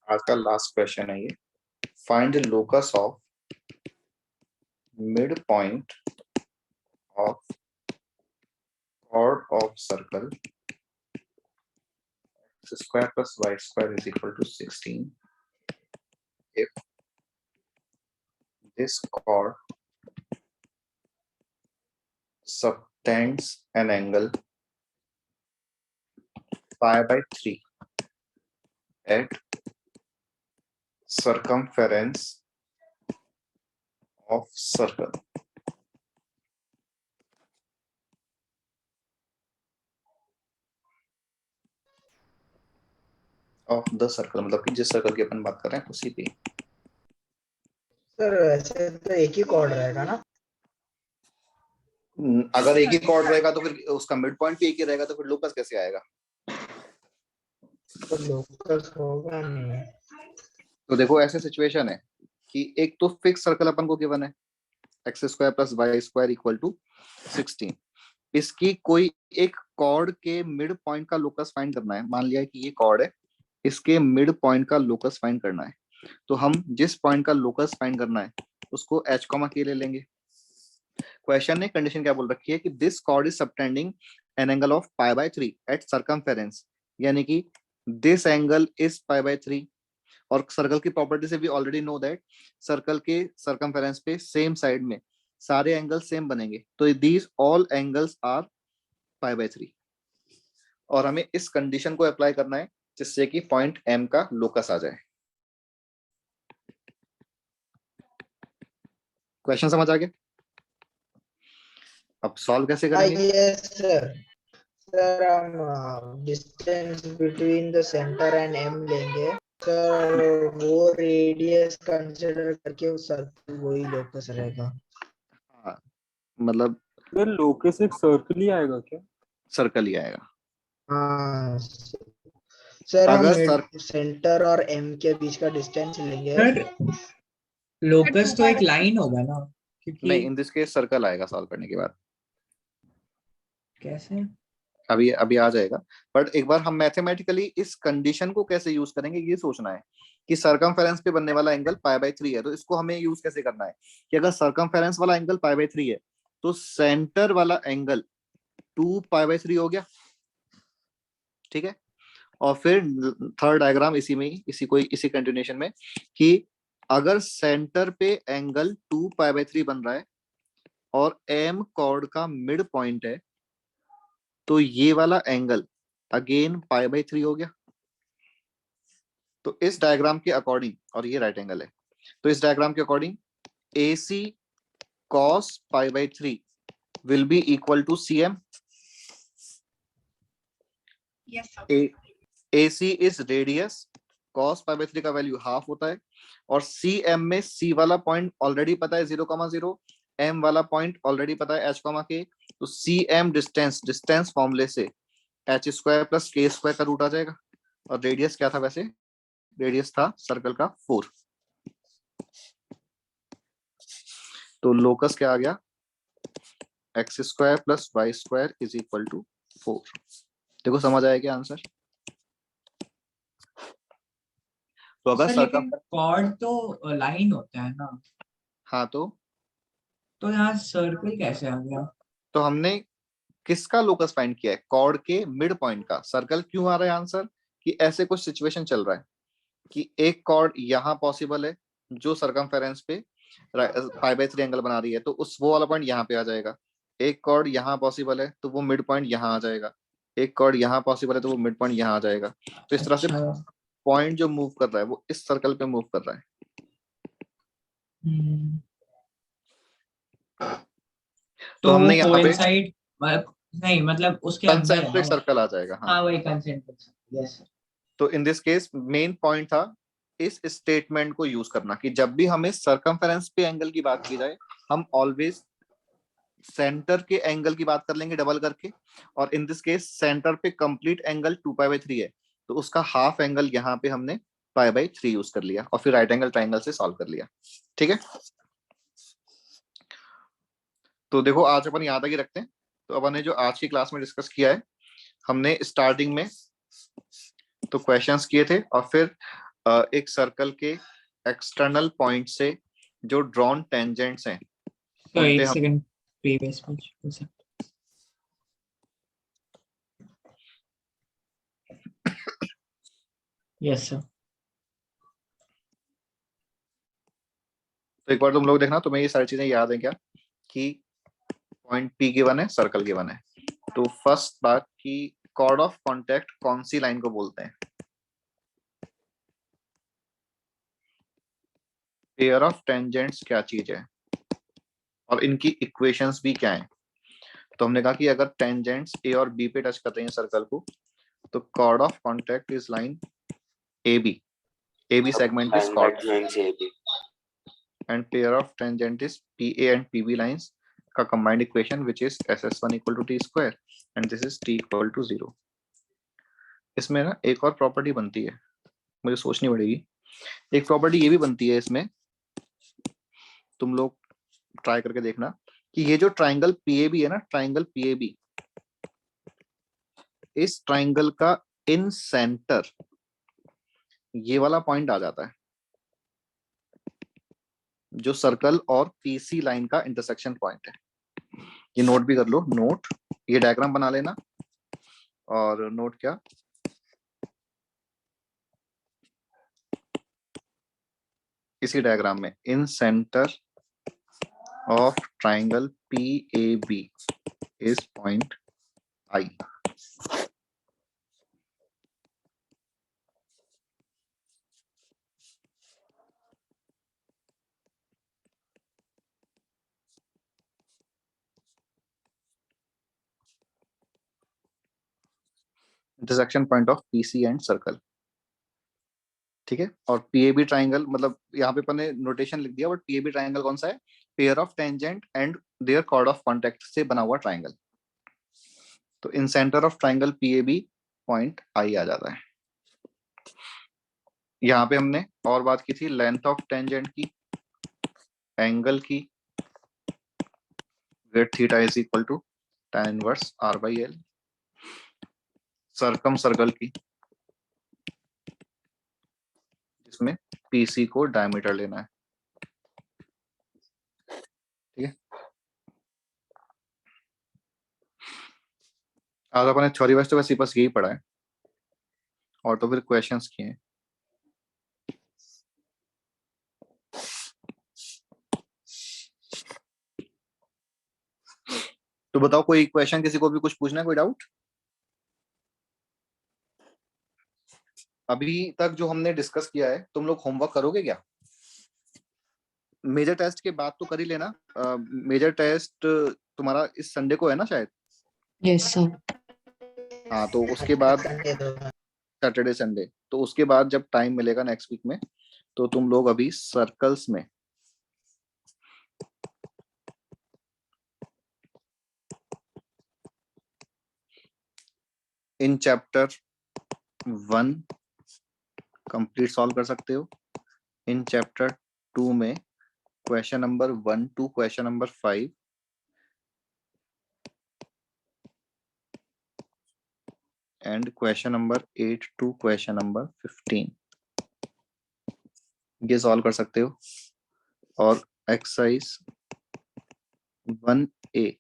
आज का लास्ट क्वेश्चन है ये। Find the locus of mid point of chord of circle x square plus y square is equal to 16 if this chord subtends an angle pi by 3 at circumference of circle. Of the circle मतलब कि जिस सर्कल की अपन बात कर रहे हैं उसी पे। सर ऐसे तो एक ही कॉर्ड रहेगा ना? अगर एक ही कॉर्ड रहेगा तो फिर उसका मिड पॉइंट भी एक ही रहेगा, तो फिर लोकस कैसे आएगा? तो लोकस होगा नहीं। तो देखो ऐसे सिचुएशन है कि एक तो फिक्स सर्कल अपन को गिवन है x square plus y square equal to 16। इसकी कोई एक कॉर्ड के मिड पॉइंट का लोकस फाइंड करना है। मान लिया कि ये कॉर्ड है, इसके मिड पॉइंट का लोकस फाइंड करना है। तो हम जिस पॉइंट का लोकस फाइंड करना है उसको h, k ले लेंगे। क्वेश्चन ने कंडीशन क्या बोल रखी है कि this chord is subtending an angle of pi by 3 at circumference, यानी कि this angle is pi by 3। और सर्कल की प्रॉपर्टी से भी ऑलरेडी नो दैट सर्कल के सर्कमफेरेंस पे सेम साइड में सारे एंगल सेम बनेंगे, तो these all angles are pi by 3। और हमें इस कंडीशन को अप्लाई करना है जिससे कि पॉइंट M का लोकस आ जाए। क्वेश्चन समझ आ गया? अब सॉल्व कैसे करेंगे? यस सर, सर हम distance between the centre and M लेंगे सर, वो रेडियस कंसिडर करके वो सर्कल वही लोकस रहेगा। हाँ, मतलब फिर लोकस एक सर्कल ही आएगा क्या? सर्कल ही आएगा। हाँ सर, हम अगर सेंटर और एम के बीच का डिस्टेंस लेंगे। सर लोकस तो एक लाइन होगा ना, क्योंकि नहीं, इन दिस केस सर्कल आएगा सॉल्व करने के बाद। कैसे? अभी अभी आ जाएगा, बट एक बार हम मैथमेटिकली इस कंडीशन को कैसे यूज करेंगे ये सोचना है कि सरकमफेरेंस पे बनने वाला एंगल π/3 है, तो इसको हमें यूज कैसे करना है कि अगर सरकमफेरेंस वाला एंगल π/3 है तो सेंटर वाला एंगल 2π/3 हो गया, ठीक है। और फिर थर्ड डायग्राम इसी में ही, इसी कंटिन्यूएशन में, कि अगर सेंटर पे एंगल 2π/3 बन रहा है और एम कॉर्ड का मिड पॉइंट है तो ये वाला एंगल अगेन π/3 हो गया। तो इस डायग्राम के अकॉर्डिंग, और ये राइट एंगल है, तो इस डायग्राम के according AC cos π/3 will be equal to CM. Yes, sir. AC is radius, cos π/3 का वैल्यू हाफ होता है, और CM में C वाला पॉइंट ऑलरेडी पता है 0,0, M वाला पॉइंट ऑलरेडी पता है H,K, तो CM डिस्टेंस फॉर्मूले से h² + k² का रूट आ जाएगा। और रेडियस क्या था वैसे? रेडियस था सर्कल का 4। तो लोकस क्या आ गया? x² + y² = 4। देखो समझ आया क्या आंसर? तो अगर सर सर्कम, लेकिन कॉर्ड तो लाइन होता है ना, हाँ तो यहाँ सर्कल कैसे आ गया? तो हमने किसका लोकस फाइंड किया है? कॉर्ड के मिड पॉइंट का। सर्कल क्यों आ रहा है आंसर? कि ऐसे कुछ सिचुएशन चल रहा है कि एक कॉर्ड यहाँ पॉसिबल है जो सरकमफेरेंस पे π/3 एंगल बना रही है, तो उस वो वाला पॉइंट यहाँ पे आ जाएगा। एक कॉर्ड यहाँ पॉसिबल है तो वो मिड पॉइंट यहाँ आ जाएगा। एक कॉर्ड यहाँ पॉसिबल है तो वो मिड पॉइंट यहाँ आ जाएगा। तो इस तरह से अच्छा। पॉइंट जो मूव कर रहा है वो इस सर्कल पे मूव कर रहा है। हम्म, तो तो हमने यहाँ पे कोइंसाइड नहीं, मतलब उसके अंदर है ना कंसेंट्रिक वो? सर्कल आ जाएगा। हाँ, हाँ, वही कंसेंट्रिक। यस। तो in this case main point था इस स्टेटमेंट को यूज करना कि जब भी हमें सरकमफेरेंस पे एंगल की बात की जाए हम ऑलवेज सेंटर के एंगल की बात कर लेंगे डबल करके, और इन दिस केस सेंटर पे कंप्लीट एंगल 2π/3 है तो उसका हाफ एंगल यहाँ पे हमने π/3 यूज कर लिया और फिर राइट एंगल ट्राइंगल से सॉल्व कर लिया। ठीक है, तो देखो आज अपन याद आगे रखते हैं। तो अपन ने जो आज की क्लास में डिस्कस किया है, हमने स्टार्टिंग में तो क्वेश्चंस किए थे और फिर एक सर्कल के एक्सटर्नल पॉइंट से जो ड्रॉन टेंजेंट्स हैं तो उन पे एक हम second previous page. Yes sir. तो एक बार तुम लोग देखना तुम्हें ये सारी चीजें याद है क्या कि पॉइंट P गिवन है, सर्कल गिवन है। तो फर्स्ट बात कि कॉर्ड ऑफ कांटेक्ट कौन सी लाइन को बोलते हैं? पेयर ऑफ टेंजेंट्स क्या चीज है और इनकी इक्वेशंस भी क्या है? तो हमने कहा कि अगर टेंजेंट्स A और B पे टच कर रहे हैं सर्कल को तो chord of contact is line AB segment is chord joins AB. and pair of tangent is PA and PB lines का combined equation which is SS1 = T square and this is T = 0। इसमें ना एक और प्रॉपर्टी बनती है, मुझे सोचनी पड़ेगी। एक प्रॉपर्टी ये भी बनती है इसमें, तुम लोग ट्राई करके देखना कि ये जो ट्राइंगल PAB है ना, ट्राइंगल PAB, इस ट्राइंगल का इन सेंटर ये वाला पॉइंट आ जाता है जो सर्कल और PC लाइन का इंटरसेक्शन पॉइंट है। ये नोट भी कर लो, नोट, ये डायग्राम बना लेना और नोट क्या, इसी डायग्राम में incentre of triangle PAB is point I। Intersection point of PC and circle, ठीक है। और पीएबी ट्राइंगल, मतलब यहाँ पे अपन ने नोटेशन लिख दिया, बट पीएबी ट्राइंगल कौन सा है? Pair of tangent and their chord of contact से बना हुआ ट्राइंगल। तो incentre of triangle PAB point I आ जाता है। यहाँ पे हमने और बात की थी लेंथ ऑफ टेंजेंट की, एंगल की, wait theta is equal to tan inverse r by l, circumcircle की, जिसमें पीसी को डायमीटर लेना है, ठीक है। आज अपने थ्योरी वाइज तो वैसे बस यही पढ़ा है, और तो फिर क्वेश्चंस किए हैं। तो बताओ कोई क्वेश्चन, किसी को भी कुछ पूछना है, कोई डाउट? अभी तक जो हमने डिस्कस किया है, तुम लोग होमवर्क करोगे क्या? मेजर टेस्ट के बाद तो कर ही लेना। मेजर टेस्ट तुम्हारा इस संडे को है ना शायद? Yes sir. हाँ, तो उसके बाद सैटरडे संडे, तो उसके बाद जब टाइम मिलेगा नेक्स्ट वीक में, तो तुम लोग अभी सर्कल्स में इन चैप्टर 1 कंप्लीट सॉल्व कर सकते हो। इन चैप्टर 2 में question number 1 to question number 5 and question number 8 to question number 15 ये सॉल्व कर सकते हो। और एक्सरसाइज 1A,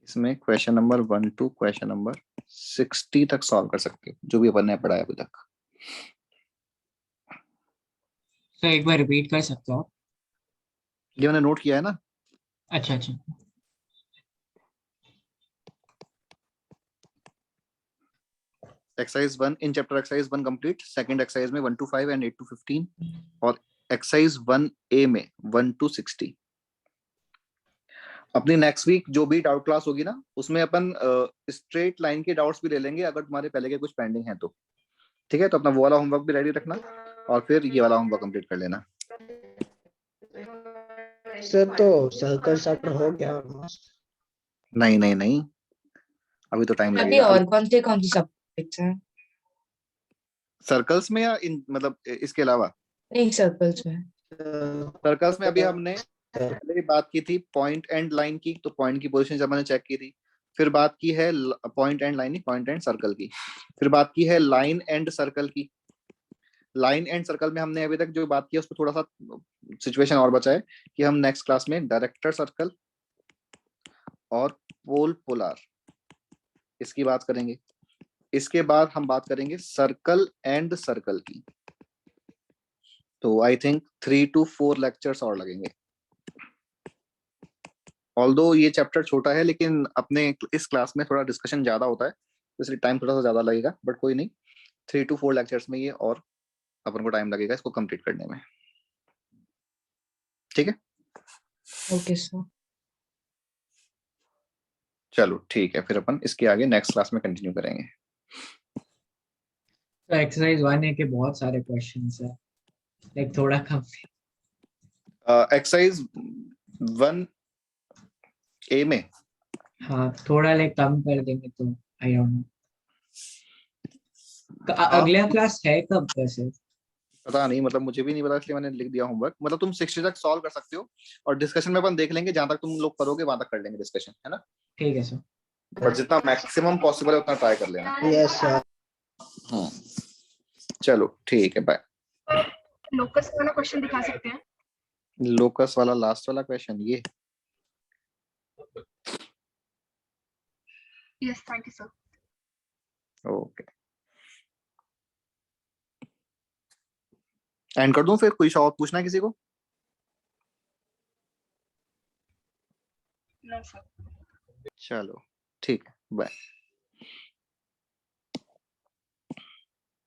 इसमें question number 1 to question number 60 तक सॉल्व कर सकते हो, जो भी अपन ने पढ़ा है अभी तक। सर एक बार रिपीट कर सकते हो आप? ये मैंने नोट किया है ना। अच्छा अच्छा। Exercise 1 in chapter exercise 1 complete, second exercise में 1 टू 5 एंड 8 टू 15, और एक्सरसाइज 1A में 1 टू 60। अपनी नेक्स्ट वीक जो भी डाउट क्लास होगी ना, उसमें अपन स्ट्रेट लाइन के डाउट्स भी ले लेंगे, अगर तुम्हारे पहले के कुछ पेंडिंग है तो, ठीक है। तो अपना वो वाला होमवर्क भी रेडी रखना, और फिर ये वाला होमवर्क कंप्लीट कर लेना। सर तो सर्कल चैप्टर हो गया ऑलमोस्ट। नहीं नहीं नहीं, अभी तो टाइम अभी लगेगा। और कौन से सब्जेक्ट्स हैं? सर्कल्स में या इन मतलब इसके अलावा? नहीं, सर्कल्स में। सर्कल्स में अभी हमने पहले बात की थी पॉइंट एंड लाइन की, तो पॉइंट की पोजीशन जब मैंने चेक की थी। फिर बात की है point and line, point and circle की। फिर बात की है लाइन एंड सर्कल की। लाइन एंड सर्कल में हमने अभी तक जो बात की है, उस पर थोड़ा सा सिचुएशन और बचा है कि हम नेक्स्ट क्लास में डायरेक्टर सर्कल और पोल पोलार इसकी बात करेंगे। इसके बाद हम बात करेंगे सर्कल एंड सर्कल की। तो आई थिंक 3 to 4 लेक्चर्स और लगेंगे। ऑल्दो ये चैप्टर छोटा है, लेकिन अपने इस क्लास में थोड़ा डिस्कशन ज्यादा होता है, इसलिए टाइम थोड़ा सा ज्यादा लगेगा, बट कोई नहीं। 3 to 4 लेक्चर्स में ये और अपन को टाइम लगेगा इसको कंप्लीट करने में, ठीक है। Okay sir. चलो ठीक है, फिर अपन इसके आगे नेक्स्ट क्लास में कंटिन्यू करेंगे। तो एक्सरसाइज 1A के बहुत सारे क्वेश्चंस है, लाइक थोड़ा कम। एक्सरसाइज 1A में हाँ थोड़ा लाइक कम कर देंगे तो आई डोंट नो। अगला क्लास है कब वैसे? पता नहीं, मतलब मुझे भी नहीं पता, इसलिए मैंने लिख दिया होमवर्क। मतलब तुम 60 तक सॉल्व कर सकते हो, और डिस्कशन में अपन देख लेंगे, जहां तक तुम लोग करोगे वहां तक कर लेंगे डिस्कशन, है ना। ठीक है सर। पर जितना मैक्सिमम पॉसिबल है उतना ट्राई कर लेना। Yes sir. चलो ठीक है, बाय। लोकस वाला क्वेश्चन दिखा सकते हैं? लोकस वाला लास्ट वाला क्वेश्चन ये? Yes, thank you sir. Okay, end कर दूं फिर? कोई और पूछना है किसी को? No sir. चलो ठीक है, बाय।